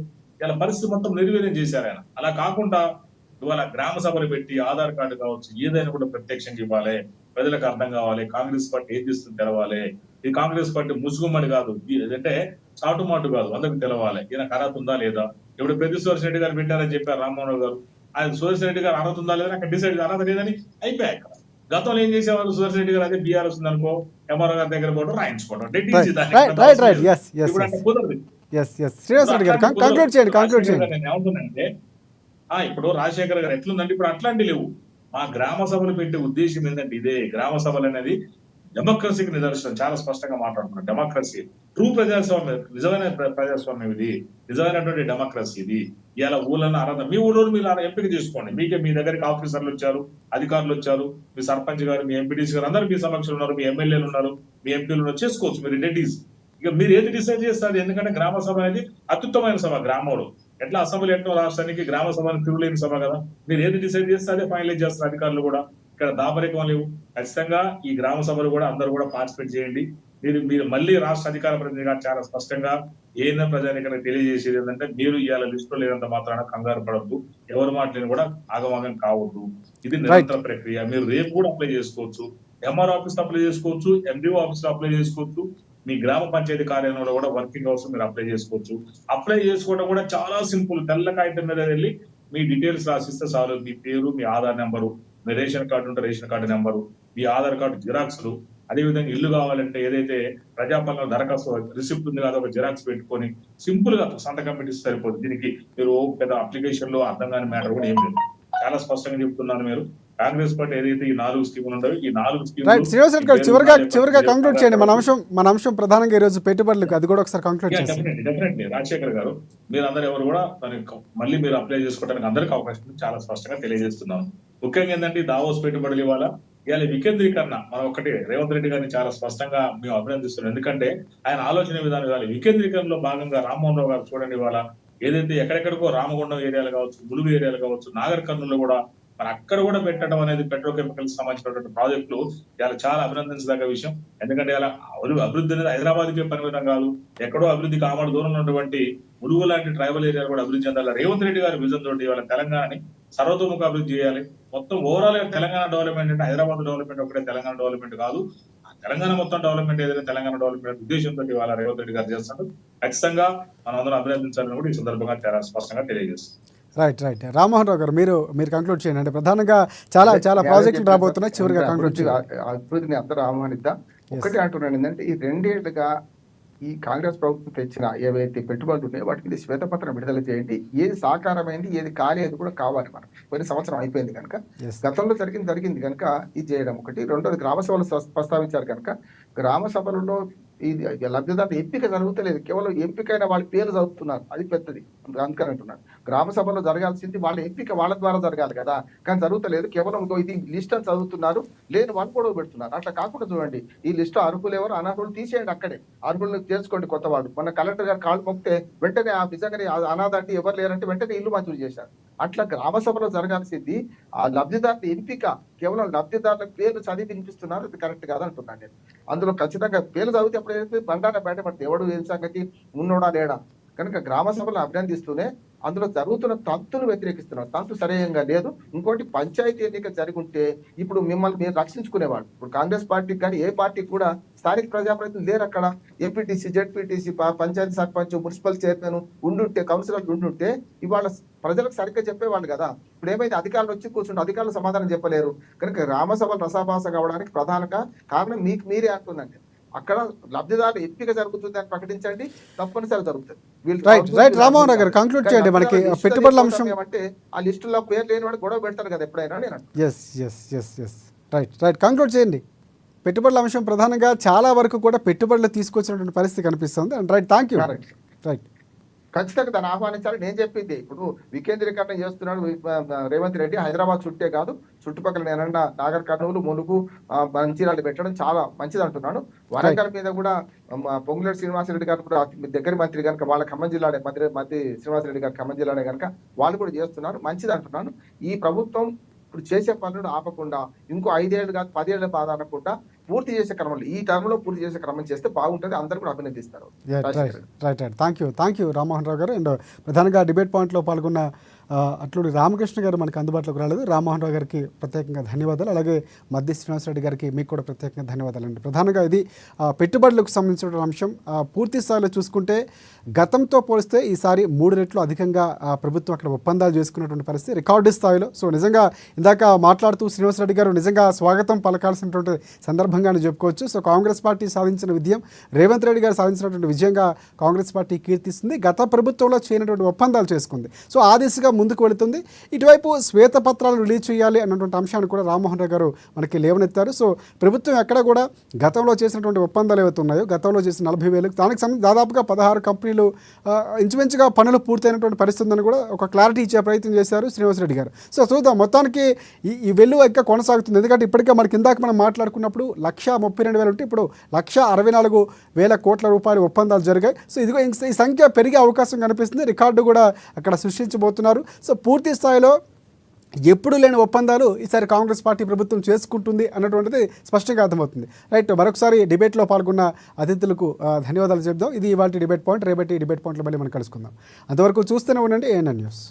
ఇలా పరిస్థితి మొత్తం నిర్వీర్యం చేశారు ఆయన. అలా కాకుండా ఇవాళ గ్రామ సభలు పెట్టి ఆధార్ కార్డు కావచ్చు ఏదైనా కూడా ప్రత్యక్షంగా ఇవ్వాలి, ప్రజలకు అర్థం కావాలి, కాంగ్రెస్ పార్టీ ఏం చేస్తుంది తెలవాలి. ఈ కాంగ్రెస్ పార్టీ ముసుగుమ్మడి కాదు, అంటే చాటుమాటు కాదు, అందరికి తెలవాలి. ఈయన అర్హత ఉందా లేదా. ఇప్పుడు పెద్ద సురేష్ రెడ్డి గారు పెట్టారని చెప్పారు రామ్మోహన్ రావు గారు. ఆయన సురేష్ రెడ్డి గారు అర్హత ఉందా లేదా అక్కడ డిసైడ్ అర్హత లేదని అయిపోయాయి. అక్కడ గతంలో ఏం చేసేవారు, సురేష్ రెడ్డి గారు అదే బీఆర్ఎస్ ఉందనుకో ఎంఆర్ఓ గారి దగ్గర పోవడం రాయించుకోవడం ఇప్పుడు అంటే కుదరదు. ఏమంటుందంటే ఇప్పుడు రాజశేఖర్ గారు ఎట్లుందంటే ఇప్పుడు అట్లాంటి లేవు. మా గ్రామ సభలు పెట్టే ఉద్దేశం ఏంటంటే ఇదే. గ్రామ సభలు అనేది డెమోక్రసీకి నిదర్శనం. చాలా స్పష్టంగా మాట్లాడుతున్నారు. డెమోక్రసీ ట్రూ ప్రజాస్వామ్యం, నిజమైన ప్రజాస్వామ్యం ఇది, నిజమైనటువంటి డెమోక్రసీ ఇది. ఇలా ఊళ్ళని అర్హత మీ ఊళ్ళో మీరు ఎంపిక చేసుకోండి. మీకే మీ దగ్గరికి ఆఫీసర్లు వచ్చారు, అధికారులు వచ్చారు, మీ సర్పంచ్ గారు, మీ ఎంపీటీసీ గారు అందరూ మీ సమక్షంలో ఉన్నారు, మీ ఎమ్మెల్యేలు ఉన్నారు, మీ ఎంపీలు ఉన్నారు, చేసుకోవచ్చు మీరు డెడ్డీస్. ఇక మీరు ఏది డిసైడ్ చేస్తారు. ఎందుకంటే గ్రామ సభ అనేది అత్యుత్తమైన సభ. గ్రామంలో ఎట్లా అసెంబ్లీ ఎట్లా రాష్ట్రానికి గ్రామ సభను తిరుగులేని సభ కదా. మీరు ఏది డిసైడ్ చేస్తే అదే ఫైనలైజ్ చేస్తారు అధికారులు కూడా. ఇక్కడ దాపరికం లేవు. ఖచ్చితంగా ఈ గ్రామ సభలు కూడా అందరూ కూడా పార్టిసిపేట్ చేయండి. మీరు మళ్ళీ రాష్ట్ర అధికార ప్రతినిధిగా చాలా స్పష్టంగా ఏదైనా ప్రజానికన్నా తెలియజేసేది ఏంటంటే మీరు ఇవాళ లిస్టులో లేనంత మాత్రాన కంగారు పడద్దు, ఎవరి మాటలను కూడా ఆగమాగం కావద్దు. ఇది నిరంతర ప్రక్రియ. మీరు రేపు కూడా అప్లై చేసుకోవచ్చు, ఎంఆర్ ఆఫీస్ లో అప్లై చేసుకోవచ్చు, ఎండిఓ ఆఫీస్ లో అప్లై చేసుకోవచ్చు, మీ గ్రామ పంచాయతీ కార్యాలయంలో కూడా వర్కింగ్ అవర్స్ మీరు అప్లై చేసుకోవచ్చు. అప్లై చేసుకోవడం కూడా చాలా సింపుల్. తెల్ల కాగితం మీద వెళ్ళి మీ డీటెయిల్స్ రాసిస్తే చాలు. మీ పేరు, మీ ఆధార్ నెంబరు, మీ రేషన్ కార్డు ఉంటే రేషన్ కార్డు నెంబరు, మీ ఆధార్ కార్డు జిరాక్స్లు, అదేవిధంగా ఇల్లు కావాలంటే ఏదైతే ప్రజాపాలన దరఖాస్తు రిసిప్ట్ ఉంది కదా ఒక జిరాక్స్ పెట్టుకొని సింపుల్ గా సంతకం పెట్టి సరిపోతుంది. దీనికి మీరు పెద్ద అప్లికేషన్ లో అర్థం కాని మ్యాటర్ కూడా ఏం లేదు. చాలా స్పష్టంగా చెప్తున్నాను. మీరు కాంగ్రెస్ పార్టీ ఏదైతే ఈ 4 స్కీములు ఉంటాయో ఈ 4 స్కీములు చివరిగా కంక్లూడ్ చేయండి. మన అంశం ప్రధానంగా ఈ రోజు పెట్టుబడులకు, అది కూడా ఒకసారి కంక్లూడ్ చేయండి. డెఫినెట్లీ రాజశేఖర్ గారు, మీరు అందరూ ఎవరు కూడా మళ్ళీ మీరు అప్లై చేసుకోవడానికి అందరికీ అవకాశం చాలా స్పష్టంగా తెలియజేస్తున్నాం. ముఖ్యంగా ఏంటంటే దావోస్ పెట్టుబడులు ఇవాళ వికేంద్రీకరణ మనం ఒకటి రేవంత్ రెడ్డి గారిని చాలా స్పష్టంగా మేము అభినందిస్తున్నాం. ఎందుకంటే ఆయన ఆలోచన విధానం ఇవాళ వికేంద్రీకరణలో భాగంగా రామ్మోహన్ రావు గారు చూడండి, ఇవాళ ఏదైతే ఎక్కడెక్కడికో రామగుండం ఏరియాలు కావచ్చు, ములుగు ఏరియాలు కావచ్చు, నాగర్ కర్నూలు కూడా మరి అక్కడ కూడా పెట్టడం అనేది పెట్రోకెమికల్స్ సంబంధించినటువంటి ప్రాజెక్టులు ఇలా చాలా అభినందించదగ్గ విషయం. ఎందుకంటే ఇలా అభివృద్ధి అనేది హైదరాబాద్కే పరిమితం కాదు, ఎక్కడో అభివృద్ధి కామడు దూరం ఉన్నటువంటి ములుగు లాంటి ట్రైబల్ ఏరియాలు కూడా అభివృద్ధి చెందాలి. రేవంత్ రెడ్డి గారి విజన్ తోటి ఇవాళ తెలంగాణని సర్వతోముఖ అభివృద్ధి చేయాలి. మొత్తం ఓవరాల్ తెలంగాణ డెవలప్మెంట్ అంటే హైదరాబాద్ డెవలప్మెంట్ ఒకటే తెలంగాణ డెవలప్మెంట్ కాదు, తెలంగాణ మొత్తం డెవలప్మెంట్ ఏదైతే తెలంగాణ డెవలప్మెంట్ ఉద్దేశంతో ఇవాళ రేవంత్ రెడ్డి గారు చేస్తాడు. ఖచ్చితంగా మనం అందరం అభినందించాలని కూడా ఈ సందర్భంగా చాలా స్పష్టంగా తెలియజేస్తాం. రైట్. రామ్మోహన్ రావు గారు, మీరు కంక్లూడ్ చేయండి. అంటే ప్రధానంగా చాలా ప్రాజెక్టులు రాబోతున్నాయి. చివరిగా కంక్లూడ్ చేయండి. అభివృద్ధిని అందరూ ఆహ్వానిద్దాం. ఒకటి అంటున్నాను ఏంటంటే ఈ 2 ఏళ్లుగా ఈ కాంగ్రెస్ ప్రభుత్వం తెచ్చిన ఏవైతే పెట్టుబడులు ఉన్నాయో వాటి మీద శ్వేతపత్రం విడుదల చేయండి. ఏది సాకారమైంది, ఏది కాలేదు కూడా కావాలి. మనం కొన్ని సంవత్సరం అయిపోయింది కనుక, గతంలో జరిగింది కనుక ఇది చేయడం ఒకటి. రెండోది గ్రామ సభలు ప్రస్తావించారు కనుక, గ్రామ సభలలో ఇది లబ్ధిదారుల ఎంపిక జరుగుతలేదు. కేవలం ఎంపికైన వాళ్ళ పేర్లు చదువుతున్నారు, అది పెద్దది. అందుకని అంటున్నారు గ్రామ సభలో జరగాల్సింది వాళ్ళ ఎంపిక వాళ్ళ ద్వారా జరగాలి కదా, కానీ జరుగుతలేదు. కేవలం ఇది లిస్ట్ అని చదువుతున్నారు, లేని వాళ్ళు కూడా పెడుతున్నారు. అట్లా కాకుండా చూడండి, ఈ లిస్టు అర్హులు ఎవరు, అనర్హులు తీసేయండి. అక్కడే అర్హులను తెలుసుకోండి. కొత్త వాడు మన కలెక్టర్ గారు కాళ్ళు మొక్కితే వెంటనే ఆ నిజంగానే అనాథ అంటే ఎవరు లేరంటే వెంటనే ఇల్లు మంజూరు చేశారు. అట్లా గ్రామ సభలో జరగాల్సింది ఆ లబ్ధిదారుల ఎంపిక. కేవలం లబ్ధిదారుల పేర్లు చదివి వినిపిస్తున్నారు, అది కరెక్ట్ కాదంటున్నాను నేను. అందులో ఖచ్చితంగా పేర్లు చదివితే అప్పుడు బండారా బయటపడుతుంది, ఎవడు ఏం సంగతి ఉన్నోడా లేడా. కనుక గ్రామ సభలు అభినందిస్తూనే అందులో జరుగుతున్న తంతును వ్యతిరేకిస్తున్నారు. తంతు సరైనంగా లేదు. ఇంకోటి, పంచాయతీ ఎన్నిక జరుగుంటే ఇప్పుడు మిమ్మల్ని మీరు రక్షించుకునేవాడు. ఇప్పుడు కాంగ్రెస్ పార్టీకి కానీ ఏ పార్టీకి కూడా స్థానిక ప్రజాప్రతినిధులు లేరు. అక్కడ MPTC, ZPTC, panchayat sarpanch, municipal chairman ఉండుంటే, కౌన్సిలర్లు ఉండుంటే ఇవాళ ప్రజలకు సరిగ్గా చెప్పేవాళ్ళు కదా. ఇప్పుడు ఏమైతే అధికారులు వచ్చి కూర్చుంటే అధికారులు సమాధానం చెప్పలేరు. కనుక గ్రామ సభలు రసాభాస కావడానికి ప్రధాన కారణం మీకు మీరే అంటుందండి. అక్కడ లబ్ధిదారులు ఎంపిక జరుగుతుంది అని ప్రకటించండి, తప్పనిసరి జరుగుతుంది. రామ్మోహన్ రావు గారు కంక్లూడ్ చేయండి. మనకి పెట్టుబడుల అంశం అంటే ఆ లిస్టులో పేరు లేని వాడు గొడవ పెడతారు కదా ఎప్పుడైనా. నేను రైట్ కంక్లూడ్ చేయండి. పెట్టుబడుల అంశం ప్రధానంగా చాలా వరకు కూడా పెట్టుబడులు తీసుకొచ్చినటువంటి పరిస్థితి కనిపిస్తుంది. Right, thank you. రైట్. ఖచ్చితంగా దాన్ని ఆహ్వానించాలి. నేను చెప్పింది ఇప్పుడు వికేంద్రీకరణ చేస్తున్నాడు రేవంత్ రెడ్డి. హైదరాబాద్ చుట్టే కాదు, చుట్టుపక్కల నేనన్నా నాగర్ కర్నూలు, ములుగు, మంచిర్యాల పెట్టడం చాలా మంచిది అంటున్నాను. వరంగల్ మీద కూడా పొంగులేటి శ్రీనివాసరెడ్డి గారు కూడా దగ్గర మంత్రి కనుక, వాళ్ళ ఖమ్మం జిల్లానే మంత్రి శ్రీనివాసరెడ్డి గారు ఖమ్మం జిల్లానే కనుక వాళ్ళు కూడా చేస్తున్నారు, మంచిది అంటున్నాను. ఈ ప్రభుత్వం ఇప్పుడు చేసే పనులను ఆపకుండా ఇంకో 5 ఏళ్ళు కాదు 10 ఏళ్ళ బాధ అనకుండా పూర్తి చేసే క్రమంలో, ఈ టర్మ్ లో పూర్తి చేసే క్రమం చేస్తే బాగుంటుంది, అందరూ కూడా అభినందిస్తారు. Right. Thank you Rammohan Rao గారు. అండ్ ప్రధానంగా డిబేట్ పాయింట్లో పాల్గొన్న అట్లూరి రామకృష్ణ గారు మనకు అందుబాటులోకి రాలేదు. రామ్మోహన్ రావు గారికి ప్రత్యేకంగా ధన్యవాదాలు, అలాగే మద్ది శ్రీనివాసరెడ్డి గారికి మీకు కూడా ప్రత్యేకంగా ధన్యవాదాలు అండి. ప్రధానంగా ఇది పెట్టుబడులకు సంబంధించిన అంశం. పూర్తి స్థాయిలో చూసుకుంటే గతంతో పోలిస్తే ఈసారి 3 రెట్లు అధికంగా ప్రభుత్వం అక్కడ ఒప్పందాలు చేసుకున్నటువంటి పరిస్థితి రికార్డు స్థాయిలో. సో నిజంగా ఇందాక మాట్లాడుతూ శ్రీనివాసరెడ్డి గారు నిజంగా స్వాగతం పలకాల్సినటువంటి సందర్భంగానే చెప్పుకోవచ్చు. సో కాంగ్రెస్ పార్టీ సాధించిన విజయం, రేవంత్ రెడ్డి గారు సాధించినటువంటి విజయంగా కాంగ్రెస్ పార్టీ కీర్తిస్తుంది. గత ప్రభుత్వంలో చేయనటువంటి ఒప్పందాలు చేసుకుంది. సో ఆ దిశగా ముందుకు వెళుతుంది. ఇటువైపు శ్వేతపత్రాలు రిలీజ్ చేయాలి అన్నటువంటి అంశాన్ని కూడా రామ్మోహన్ రావు గారు మనకి లేవనెత్తారు. సో ప్రభుత్వం ఎక్కడ కూడా గతంలో చేసినటువంటి ఒప్పందాలు ఏవైతే ఉన్నాయో, గతంలో చేసిన 40,000 దానికి సంబంధించి దాదాపుగా 16 కంపెనీలు ఇంచుమించుగా పనులు పూర్తయినటువంటి పరిస్థితి ఉందని కూడా ఒక క్లారిటీ ఇచ్చే ప్రయత్నం చేశారు శ్రీనివాసరెడ్డి గారు. సో చూద్దాం, మొత్తానికి ఈ వెలువ ఇంకా కొనసాగుతుంది. ఎందుకంటే ఇప్పటికే మనకి ఇందాక మనం మాట్లాడుకున్నప్పుడు 132,000 ఉంటే ఇప్పుడు 164,000 కోట్ల రూపాయలు ఒప్పందాలు జరిగాయి. సో ఇదిగో ఈ సంఖ్య పెరిగే అవకాశం కనిపిస్తుంది. రికార్డు కూడా అక్కడ సృష్టించబోతున్నారు. సో పూర్తి స్థాయిలో ఎప్పుడు లేని ఒప్పందాలు ఈసారి కాంగ్రెస్ పార్టీ ప్రభుత్వం చేసుకుంటుంది అన్నటువంటిది స్పష్టంగా అర్థమవుతుంది. రైట్, మరొకసారి డిబేట్లో పాల్గొన్న అతిథులకు ధన్యవాదాలు చెప్దాం. ఇది ఇవాళ డిబేట్ పాయింట్. రేపటి డిబేట్ పాయింట్లో మళ్ళీ మనం కలుసుకుందాం. అంతవరకు చూస్తూనే ఉండండి ANN న్యూస్.